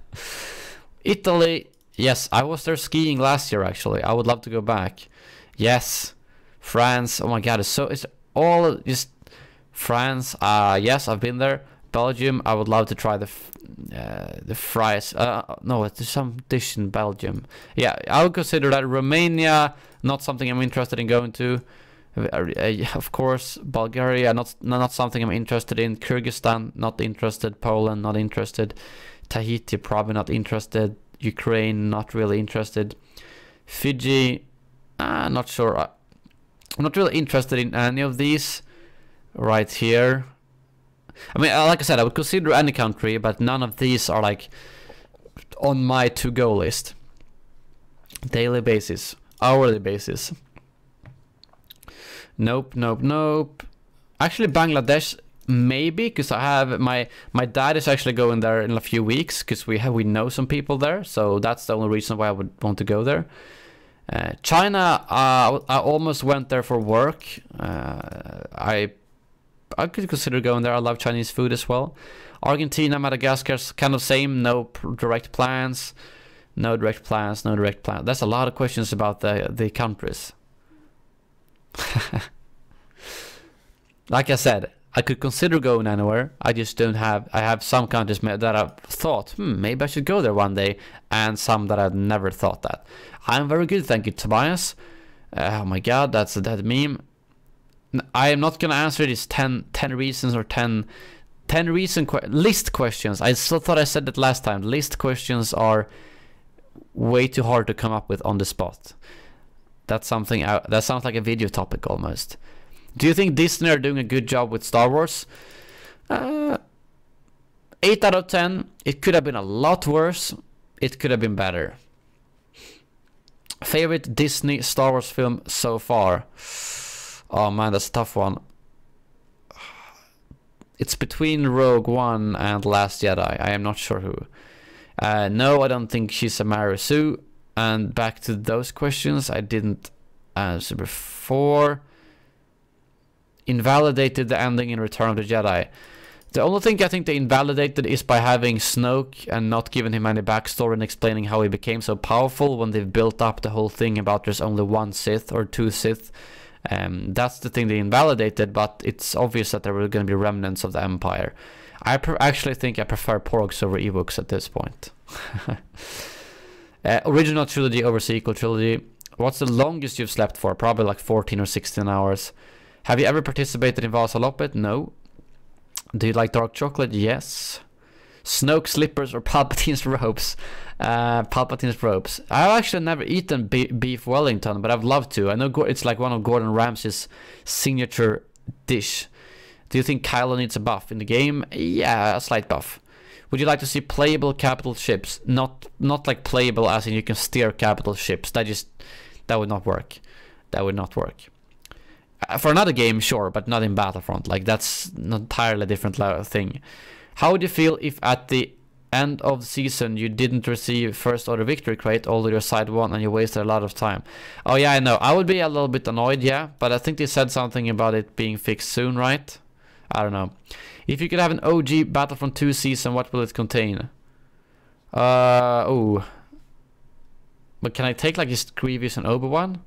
Italy, yes, I was there skiing last year actually. I would love to go back. Yes, France. Oh my God, it's all just France. Yes, I've been there. Belgium, I would love to try the fries. No, there's some dish in Belgium. Yeah, I would consider that. Romania, not something I'm interested in going to. Of course, Bulgaria, not something I'm interested in. Kyrgyzstan, not interested. Poland, not interested. Tahiti, probably not interested. Ukraine, not really interested. Fiji, not sure. I'm not really interested in any of these right here. I mean, like I said, I would consider any country, but none of these are like on my to-go list. Daily basis, hourly basis. Nope, nope, nope. Actually, Bangladesh, maybe, because I have my dad is actually going there in a few weeks, because we know some people there, so that's the only reason why I would want to go there. China, I almost went there for work. I could consider going there. I love Chinese food as well. Argentina, Madagascar's kind of same. No direct plans. No direct plans. No direct plans. That's a lot of questions about the countries. Like I said, I could consider going anywhere. I just don't have. I have some countries that I've thought, maybe I should go there one day, and some that I've never thought that. I'm very good, thank you, Tobias. Oh my God, that's that meme. I am not gonna answer these 10 reasons or 10 reason list questions. I still thought I said that last time. List questions are way too hard to come up with on the spot. That's something that sounds like a video topic almost. Do you think Disney are doing a good job with Star Wars? 8 out of 10. It could have been a lot worse. It could have been better. Favorite Disney Star Wars film so far? Oh man, that's a tough one. It's between Rogue One and Last Jedi. I am not sure who. No, I don't think she's a Mary Sue. And back to those questions I didn't answer before. Invalidated the ending in Return of the Jedi. The only thing I think they invalidated is by having Snoke and not giving him any backstory and explaining how he became so powerful when they've built up the whole thing about there's only one Sith or two Sith. That's the thing they invalidated, but it's obvious that there were going to be remnants of the Empire. I actually think I prefer Porgs over Ewoks at this point. Original trilogy over sequel trilogy. What's the longest you've slept for? Probably like 14 or 16 hours. Have you ever participated in Vasaloppet? No. Do you like dark chocolate? Yes. Snoke slippers or Palpatine's robes? Palpatine's robes. I've actually never eaten beef Wellington, but I've loved to. I know it's like one of Gordon Ramsay's signature dish. Do you think Kylo needs a buff in the game? Yeah, a slight buff. Would you like to see playable capital ships? Not like playable as in you can steer capital ships. That would not work. That would not work. For another game, sure, but not in Battlefront. Like, that's an entirely different thing. How would you feel if at the end of the season you didn't receive first order victory crate, although your side won and you wasted a lot of time? Oh yeah, I know. I would be a little bit annoyed, yeah, but I think they said something about it being fixed soon, right? I don't know. If you could have an OG Battlefront 2 season, what will it contain? Oh. But can I take like just Grievous and Obi-Wan?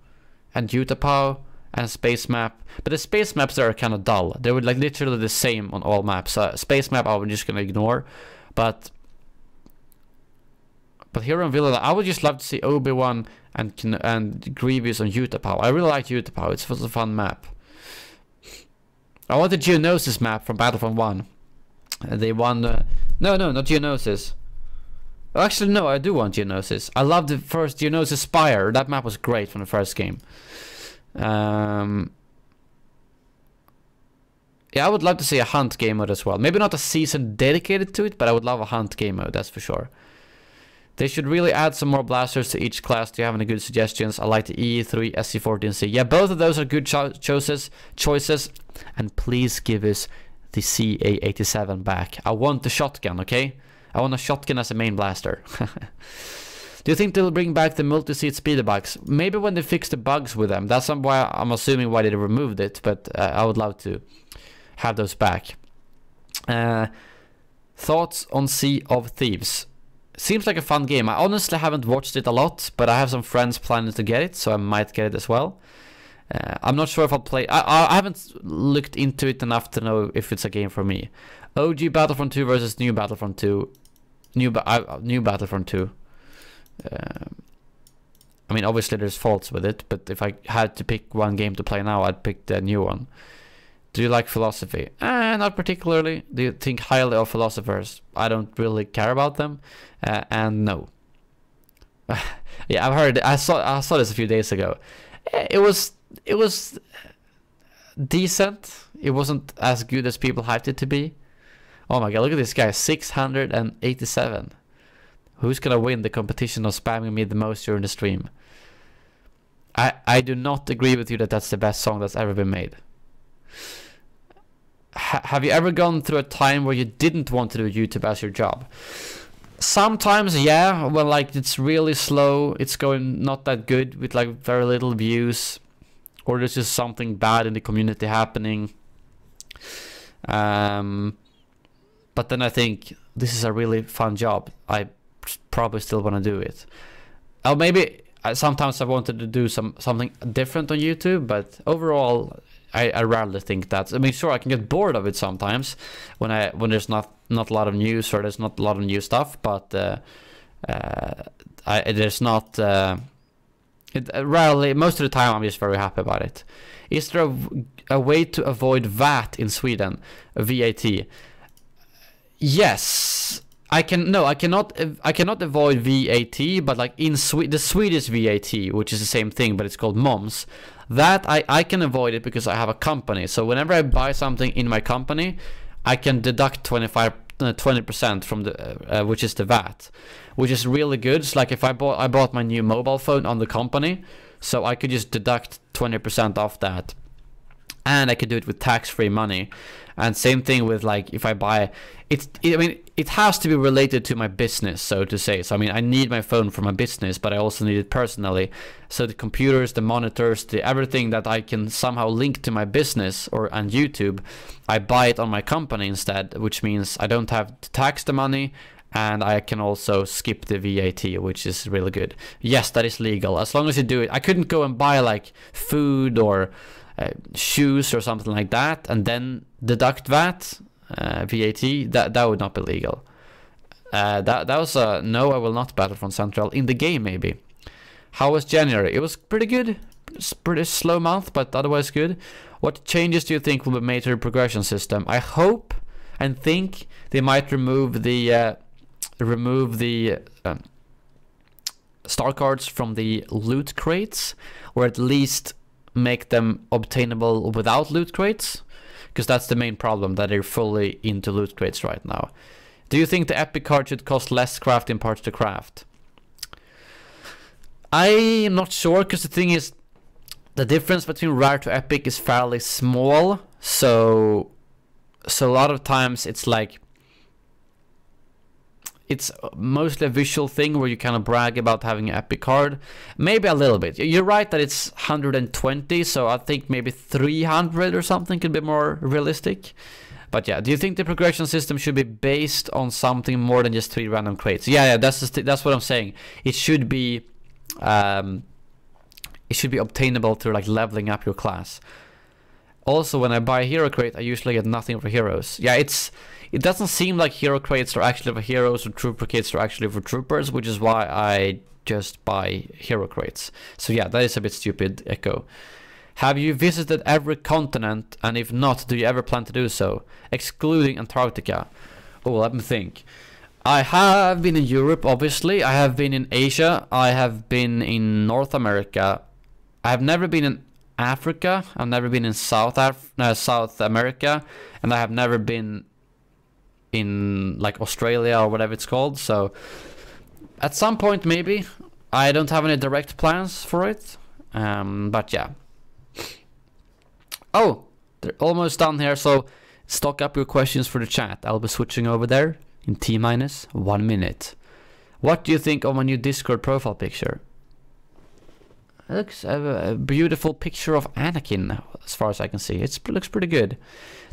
And Utapau? And space map, but the space maps there are kind of dull. They were like literally the same on all maps. Space map I'm just gonna ignore, but here on Villa, I would just love to see Obi-Wan and Grievous on Utapau. I really like Utapau. It was a fun map. I want the Geonosis map from Battlefront 1. They won. No, not Geonosis. Oh, actually, no, I do want Geonosis. I love the first Geonosis Spire. That map was great from the first game. Yeah, I would love to see a hunt game mode as well. Maybe not a season dedicated to it, but I would love a hunt game mode, that's for sure. They should really add some more blasters to each class. Do you have any good suggestions? I like the E3, SC-14C. Yeah, both of those are good choices. And please give us the CA-87 back. I want the shotgun, okay? I want a shotgun as a main blaster. Do you think they'll bring back the multi-seat speeder bikes? Maybe when they fix the bugs with them. That's why I'm assuming why they removed it, but I would love to have those back. Thoughts on Sea of Thieves? Seems like a fun game. I honestly haven't watched it a lot, but I have some friends planning to get it, so I might get it as well. I'm not sure if I'll play. I haven't looked into it enough to know if it's a game for me. OG Battlefront 2 versus new Battlefront 2. New Battlefront 2. I mean, obviously there's faults with it, but if I had to pick one game to play now, I'd pick the new one. Do you like philosophy? Not particularly. Do you think highly of philosophers? I don't really care about them, and no. Yeah, I've heard. I saw this a few days ago. It was decent. It wasn't as good as people hyped it to be. Oh my god! Look at this guy, 687. Who's gonna win the competition of spamming me the most during the stream? I do not agree with you that that's the best song that's ever been made. Have you ever gone through a time where you didn't want to do YouTube as your job? Sometimes, yeah, when like it's really slow, it's going not that good with like very little views, or there's just something bad in the community happening. But then I think this is a really fun job. I probably still want to do it. Or maybe sometimes I wanted to do something different on YouTube, but overall I rarely think that. I mean, sure, I can get bored of it sometimes when there's not a lot of news or there's not a lot of new stuff, but there's not rarely. Most of the time I'm just very happy about it. Is there a way to avoid VAT in Sweden? VAT? Yes, I can. No, I cannot avoid VAT, but like in the Swedish VAT, which is the same thing, but it's called moms. That I can avoid it because I have a company. So whenever I buy something in my company, I can deduct 20% from the which is the VAT, which is really good. It's like if I bought my new mobile phone on the company, so I could just deduct 20% off that, and I could do it with tax-free money. And same thing with like if I buy I mean, it has to be related to my business, so to say. So I mean, I need my phone for my business, but I also need it personally. So the computers, the monitors, everything that I can somehow link to my business and YouTube, I buy it on my company instead, which means I don't have to tax the money, and I can also skip the VAT, which is really good. Yes, that is legal as long as you do it. I couldn't go and buy like food or shoes or something like that and then deduct VAT. VAT, that would not be legal. That was a no, I will not Battlefront Central. In the game, maybe. How was January? It was pretty good. It's a pretty slow month, but otherwise good. What changes do you think will be made to the progression system? I hope and think they might remove the star cards from the loot crates, or at least make them obtainable without loot crates. Because that's the main problem, that they're fully into loot crates right now. Do you think the epic card should cost less crafting parts to craft? I'm not sure, because the thing is, the difference between rare to epic is fairly small. So a lot of times it's like, it's mostly a visual thing where you kind of brag about having an epic card. Maybe a little bit. You're right that it's 120, so I think maybe 300 or something could be more realistic. But yeah, do you think the progression system should be based on something more than just 3 random crates? Yeah, that's what I'm saying. It should be obtainable through like leveling up your class. Also, when I buy a hero crate, I usually get nothing for heroes. Yeah, it doesn't seem like hero crates are actually for heroes or trooper kits are actually for troopers, which is why I just buy hero crates. So yeah, that is a bit stupid, Echo. Have you visited every continent, and if not, do you ever plan to do so? Excluding Antarctica. Oh, let me think. I have been in Europe, obviously. I have been in Asia. I have been in North America. I have never been in Africa. I've never been in South America. And I have never been in like Australia or whatever it's called. So at some point maybe. I don't have any direct plans for it. But yeah. Oh, they're almost done here. So stock up your questions for the chat. I'll be switching over there. in T-minus 1 minute. What do you think of my new Discord profile picture? It looks a beautiful picture of Anakin, as far as I can see. It looks pretty good.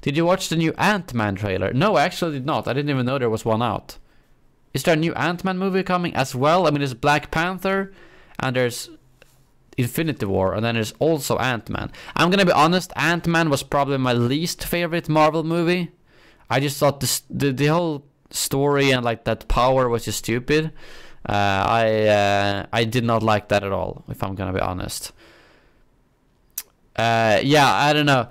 Did you watch the new Ant-Man trailer? No, I actually did not. I didn't even know there was one out. Is there a new Ant-Man movie coming as well? I mean, there's Black Panther, and there's Infinity War, and then there's also Ant-Man. I'm gonna be honest, Ant-Man was probably my least favorite Marvel movie. I just thought the whole story and like that power was just stupid. I did not like that at all, if I'm gonna be honest. Yeah, I don't know.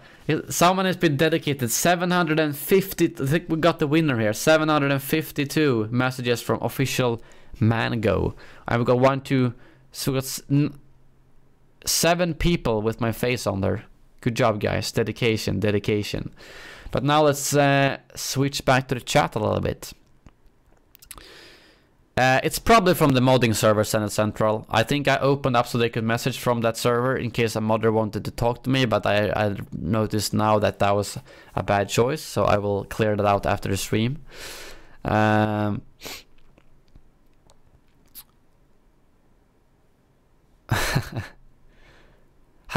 Someone has been dedicated 750. I think we got the winner here. 752 messages from official Mango. I've got 1, 2, so we got 7 people with my face on there. Good job, guys. Dedication. But now let's switch back to the chat a little bit. It's probably from the modding server, Senate Central. I think I opened up so they could message from that server in case a modder wanted to talk to me, but I noticed now that that was a bad choice, so I will clear that out after the stream. Have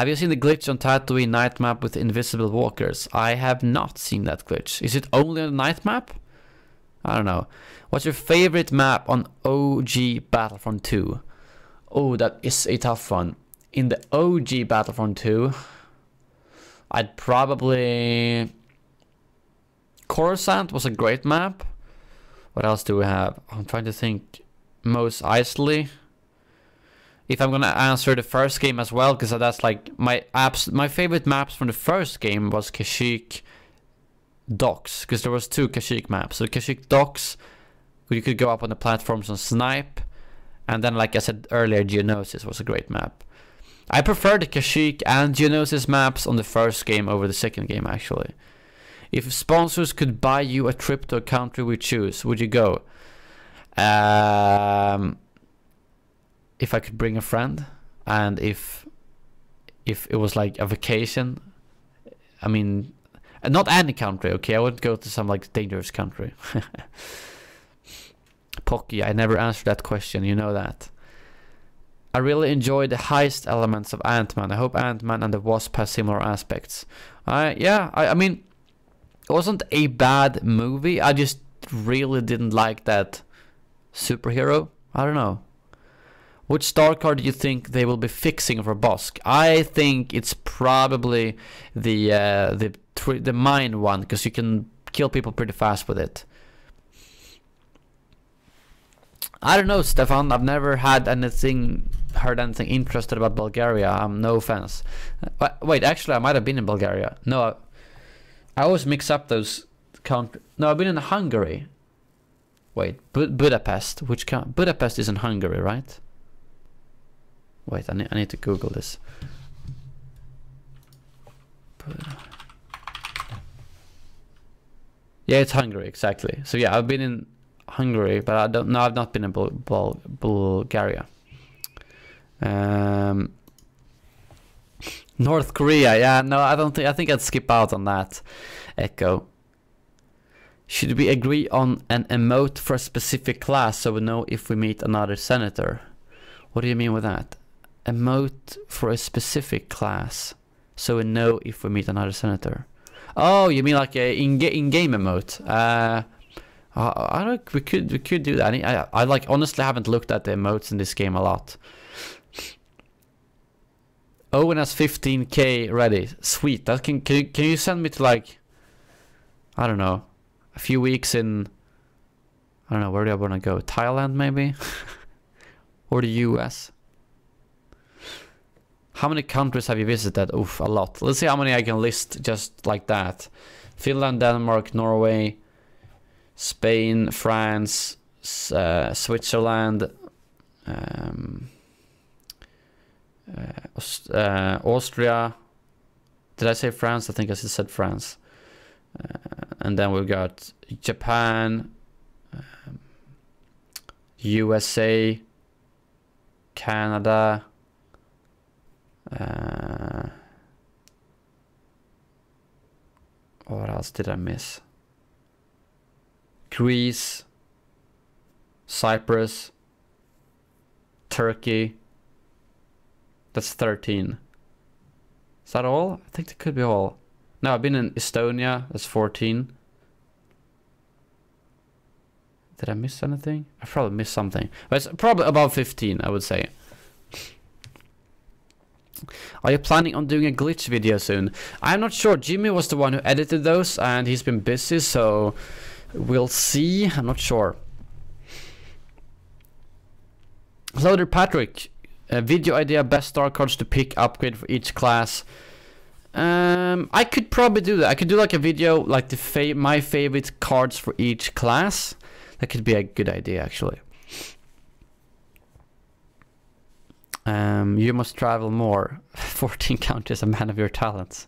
you seen the glitch on Tatooine night map with invisible walkers? I have not seen that glitch. Is it only on the night map? I don't know. What's your favorite map on OG Battlefront 2? Oh, that is a tough one. In the OG Battlefront 2, I'd probably... Coruscant was a great map. What else do we have? I'm trying to think. Mos Eisley. If I'm gonna answer the first game as well, because that's like my favorite maps from the first game was Kashyyyk Docks, because there was 2 Kashyyyk maps. So Kashyyyk Docks, you could go up on the platforms and snipe, and then like I said earlier, Geonosis was a great map. I prefer the Kashyyyk and Geonosis maps on the first game over the second game, actually. If sponsors could buy you a trip to a country we choose, would you go? If I could bring a friend, and if it was like a vacation, I mean, not any country, okay? I wouldn't go to some like dangerous country. Pocky, I never answered that question, you know that. I really enjoyed the heist elements of Ant-Man. I hope Ant-Man and the Wasp has similar aspects. Yeah, I mean, it wasn't a bad movie. I just really didn't like that superhero. I don't know. Which star card do you think they will be fixing for Bosk? I think it's probably the mine one, because you can kill people pretty fast with it. I don't know, Stefan. I've never heard anything interested about Bulgaria. No offense. Wait, actually, I might have been in Bulgaria. No, I always mix up those countries. No, I've been in Hungary. Wait, Budapest. Which Budapest is in Hungary, right? Wait, I need to Google this. Yeah, it's Hungary, exactly. So yeah, I've been in Hungary, but I've not been in Bulgaria. North Korea, yeah, no, I think I'd skip out on that. Echo. Should we agree on an emote for a specific class so we know if we meet another senator? What do you mean with that? Emote for a specific class so we know if we meet another senator. Oh, you mean like a in-game emote? I don't. We could do that. I like honestly haven't looked at the emotes in this game a lot. Owen has 15k ready. Sweet. That can you send me to like, I don't know, a few weeks in, I don't know, where do I want to go? Thailand maybe, or the US. How many countries have you visited? Oof, a lot. Let's see how many I can list just like that. Finland, Denmark, Norway, Spain, France, Switzerland, Austria. Did I say France? I think I said France. And then we've got Japan, USA, Canada, what else did I miss? Greece, Cyprus, Turkey. That's 13. Is that all? I think that could be all. No, I've been in Estonia. That's 14. Did I miss anything? I probably missed something. But it's probably above 15, I would say. Are you planning on doing a glitch video soon? I'm not sure. Jimmy was the one who edited those, and he's been busy, so we'll see. I'm not sure. Hello there, Patrick. Video idea, best star cards to pick, upgrade for each class. I could probably do that. I could do like a video, like my favorite cards for each class. That could be a good idea, actually. You must travel more. 14 countries, a man of your talents.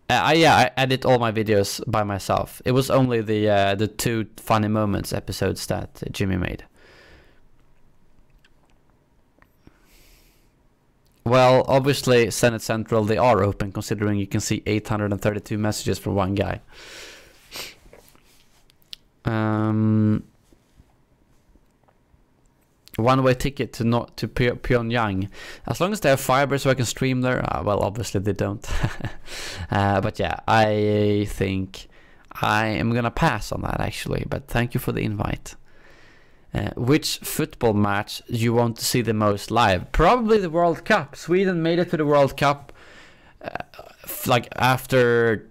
I edit all my videos by myself. It was only the 2 funny moments episodes that Jimmy made. Well, obviously, Senate Central, they are open, considering you can see 832 messages from one guy. One-way ticket to Pyongyang. As long as they have fiber so I can stream there. Well, obviously they don't. But yeah, I think I am gonna pass on that, actually. But thank you for the invite. Which football match you want to see the most live? Probably the World Cup. Sweden made it to the World Cup like after,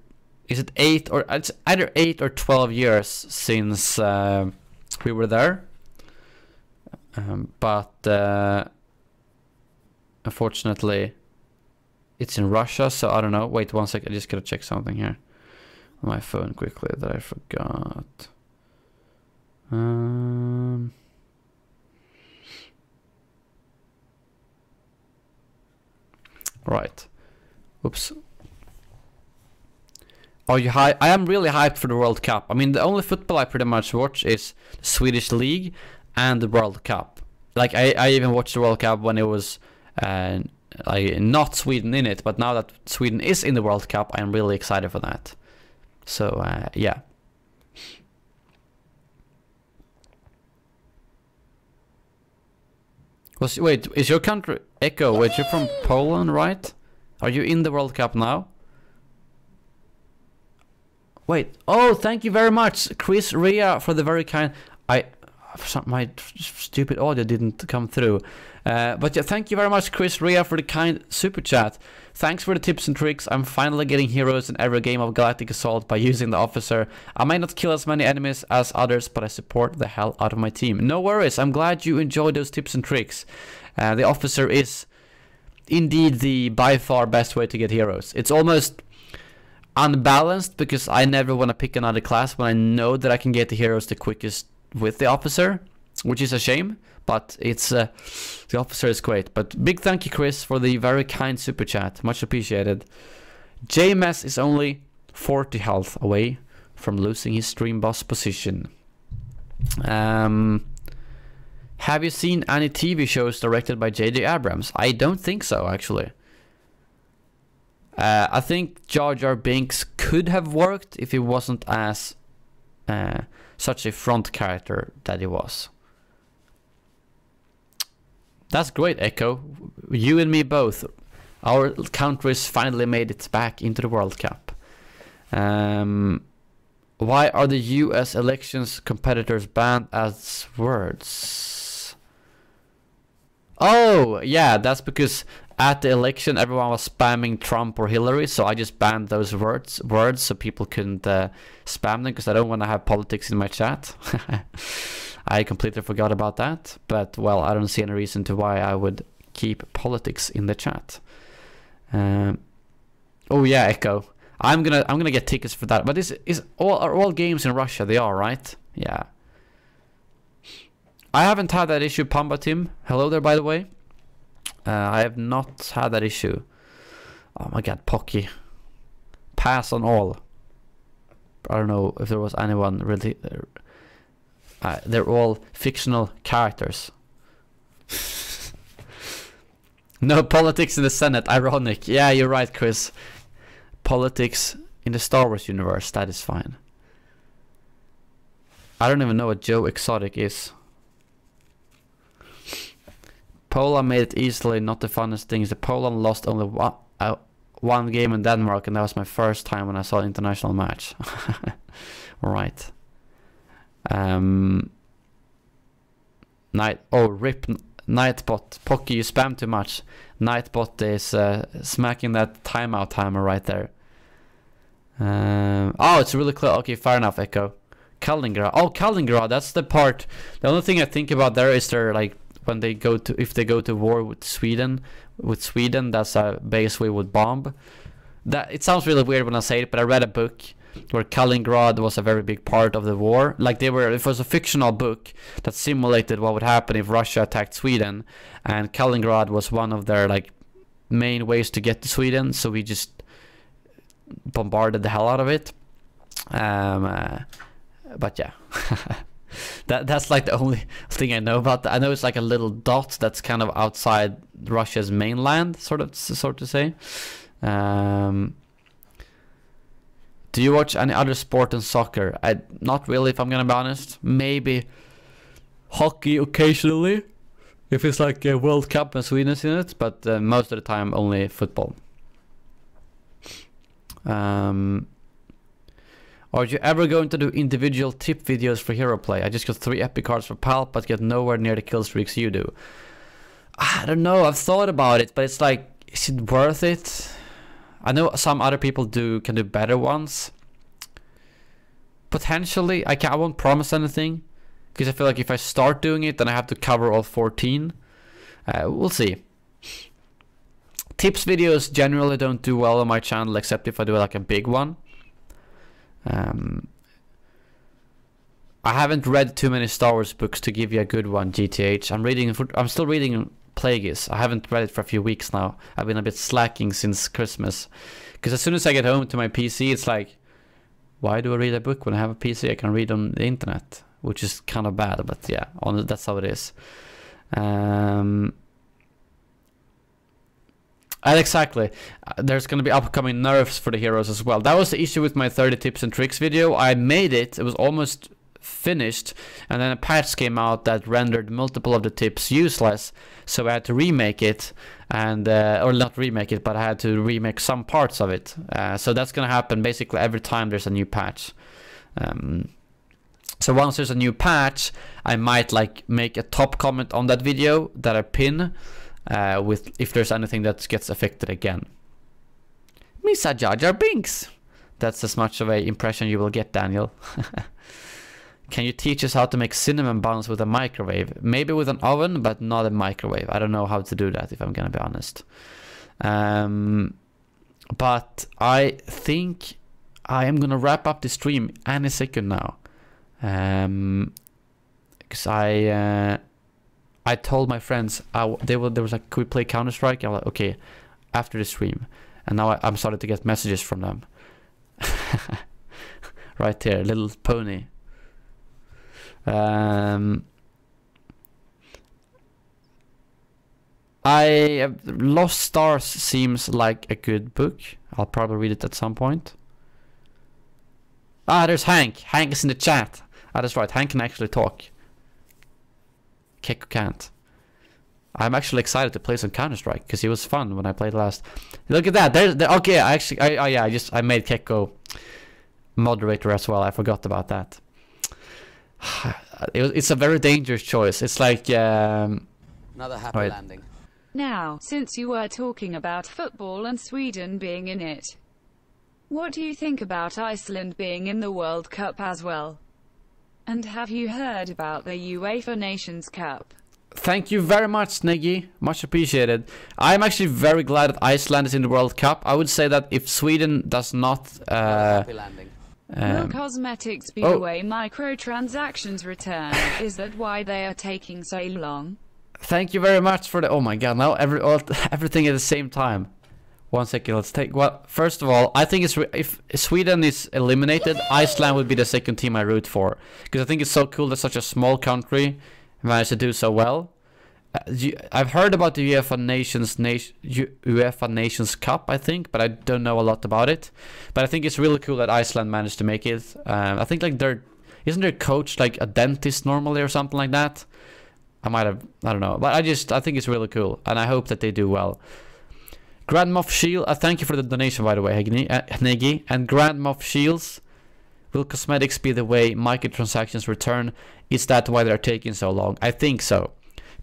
is it 8 or it's either 8 or 12 years since we were there. But unfortunately it's in Russia, so I don't know. Wait 1 second, I just gotta check something here on my phone quickly that I forgot. Right. Oops. Are you hyped? I am really hyped for the World Cup. I mean, the only football I pretty much watch is the Swedish League and the World Cup. Like, I even watched the World Cup when it was like not Sweden in it, but now that Sweden is in the World Cup, I am really excited for that. So, yeah. Wait, is your country Echo? Wait, you're from Poland, right? Are you in the World Cup now? Wait. Oh, thank you very much, Chris Ria, for the very kind. My stupid audio didn't come through. But yeah, thank you very much, Chris Ria, for the kind super chat. Thanks for the tips and tricks. I'm finally getting heroes in every game of Galactic Assault by using the officer. I might not kill as many enemies as others, but I support the hell out of my team. No worries. I'm glad you enjoyed those tips and tricks. The officer is indeed the by far best way to get heroes. It's almost unbalanced because I never want to pick another class when I know that I can get the heroes the quickest with the officer, which is a shame. But it's the officer is great. But big thank you, Chris, for the very kind super chat. Much appreciated. JMS is only 40 health away from losing his stream boss position. Have you seen any TV shows directed by J.J. Abrams? I don't think so, actually. I think Jar Jar Binks could have worked if he wasn't as such a front character that he was. That's great, Echo. You and me both. Our countries finally made it back into the World Cup. Why are the US elections competitors banned as words? Oh, yeah, that's because at the election everyone was spamming Trump or Hillary, so I just banned those words so people couldn't spam them, because I don't want to have politics in my chat. I completely forgot about that, but well, I don't see any reason to why I would keep politics in the chat. Oh yeah, Echo. I'm gonna get tickets for that. But this is all games in Russia. They are, right? Yeah. I haven't had that issue, Pamba Tim. Hello there, by the way. I have not had that issue. Oh my god, Pocky. Pass on all. I don't know if there was anyone really. They're all fictional characters. No politics in the Senate. Ironic. Yeah, you're right, Chris. Politics in the Star Wars universe. That is fine. I don't even know what Joe Exotic is. Poland made it easily not the funnest things. The Poland lost only one game in Denmark, and that was my first time when I saw an international match. Right. Rip Nightbot. Pocky, you spam too much. Nightbot is smacking that timeout timer right there. Oh, it's really close. Okay, fair enough, Echo. Kaliningrad. Oh, Kaliningrad, that's the part. The only thing I think about there is they're like, when they go to, if they go to war with Sweden, that's a base we would bomb. That, it sounds really weird when I say it, but I read a book where Kaliningrad was a very big part of the war. Like it was a fictional book that simulated what would happen if Russia attacked Sweden, and Kaliningrad was one of their like main ways to get to Sweden. So we just bombarded the hell out of it. But yeah. That's like the only thing I know about that. I know it's like a little dot that's kind of outside Russia's mainland, sort to say. Do you watch any other sport than soccer? Not really, if I'm gonna be honest. Maybe hockey occasionally, if it's like a World Cup and Sweden's in it, but most of the time only football. Are you ever going to do individual tip videos for hero play? I just got 3 epic cards for Palp, but get nowhere near the kill streaks you do. I don't know, I've thought about it, but it's like, is it worth it? I know some other people can do better ones. Potentially, I won't promise anything, because I feel like if I start doing it, then I have to cover all 14. We'll see. Tips videos generally don't do well on my channel, except if I do like a big one. I haven't read too many Star Wars books to give you a good one, GTH. I'm still reading Plagueis. I haven't read it for a few weeks now. I've been a bit slacking since Christmas. Because as soon as I get home to my PC, it's like, why do I read a book when I have a PC I can read on the internet? Which is kind of bad, but yeah, that's how it is. And exactly, there's going to be upcoming nerfs for the heroes as well. That was the issue with my 30 tips and tricks video. I made it, it was almost finished, and then a patch came out that rendered multiple of the tips useless, so I had to remake it, and or not remake it, but I had to remake some parts of it. So that's going to happen basically every time there's a new patch. So once there's a new patch, I might like make a top comment on that video that I pin, with if there's anything that gets affected again. Misa Jar Jar Binks. That's as much of a impression you will get, Daniel. Can you teach us how to make cinnamon buns with a microwave? Maybe with an oven, but not a microwave. I don't know how to do that, if I'm gonna be honest. But I think I am gonna wrap up the stream any second now. Because I told my friends, there was like, could we play Counter-Strike? I'm like, okay, after the stream. And now I'm starting to get messages from them. Right there, little pony. Lost Stars seems like a good book. I'll probably read it at some point. Ah, there's Hank. Hank is in the chat. Ah, that's right, Hank can actually talk. Keko can't. I'm actually excited to play some Counter-Strike because it was fun when I played last. Look at that. Okay, I made Keko moderator as well. I forgot about that. It's a very dangerous choice. It's like another happy landing. Now, since you were talking about football and Sweden being in it, what do you think about Iceland being in the World Cup as well? And have you heard about the UEFA Nations Cup? Thank you very much, Sneggy. Much appreciated. I'm actually very glad that Iceland is in the World Cup. I would say that if Sweden does not... happy landing. Will cosmetics be the way microtransactions return? Is that why they are taking so long? Thank you very much for the... Oh my god, now everything at the same time. 1 second, let's take... Well, first of all, I think if Sweden is eliminated, Iceland would be the second team I root for. Because I think it's so cool that such a small country managed to do so well. I've heard about the UEFA Nations Cup, I think, but I don't know a lot about it. But I think it's really cool that Iceland managed to make it. I think like isn't their coach like a dentist normally or something like that? I don't know, but I think it's really cool, and I hope that they do well. Grand Moff Shield, thank you for the donation, by the way, Negi. And Grand Moff Shields, will cosmetics be the way microtransactions return? Is that why they're taking so long? I think so.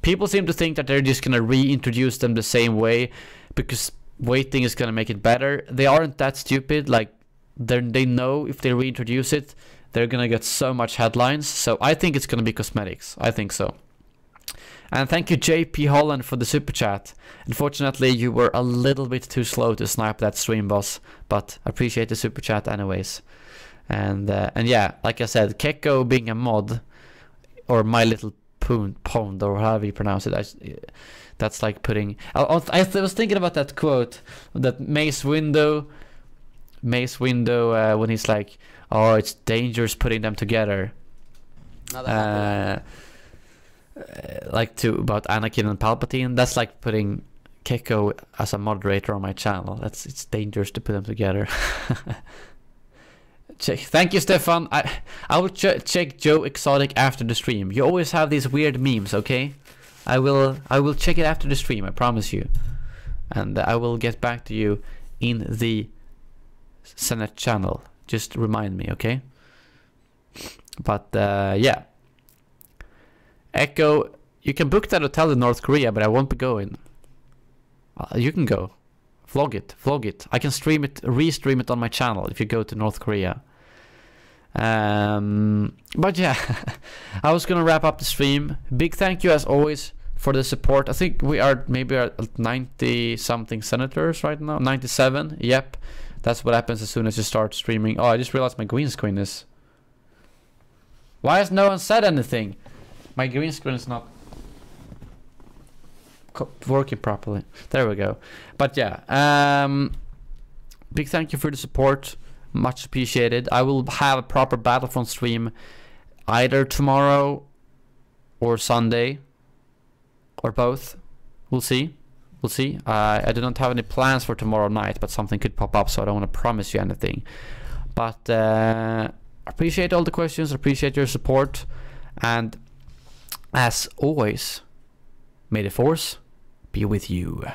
People seem to think that they're just gonna reintroduce them the same way because waiting is gonna make it better. They aren't that stupid. Like, they know if they reintroduce it, they're gonna get so much headlines. So I think it's gonna be cosmetics. I think so. And thank you, JP Holland, for the super chat. Unfortunately, you were a little bit too slow to snipe that stream, boss, but appreciate the super chat anyways. And yeah, like I said, Kekko being a mod, or My Little Pond, or however you pronounce it, that's like putting. I was thinking about that quote, that Mace Windu, when he's like, "Oh, it's dangerous putting them together." About Anakin and Palpatine. That's like putting Kekko as a moderator on my channel. It's dangerous to put them together. Thank you, Stefan. I will check Joe Exotic after the stream. You always have these weird memes, okay? I will check it after the stream, I promise you. And I will get back to you in the Senate channel. Just remind me, okay? But yeah. Echo, you can book that hotel in North Korea, but I won't be going. You can go. Vlog it. I can restream it on my channel if you go to North Korea. But yeah, I was gonna wrap up the stream. Big thank you as always for the support. I think we are maybe at 90 something senators right now. 97. Yep, that's what happens as soon as you start streaming. Oh, I just realized my green screen is. Why has no one said anything? My green screen is not working properly. There we go. But yeah, big thank you for the support. Much appreciated. I will have a proper Battlefront stream either tomorrow or Sunday or both. We'll see. I do not have any plans for tomorrow night, but something could pop up, so I don't want to promise you anything. But appreciate all the questions, appreciate your support, and as always, may the force be with you.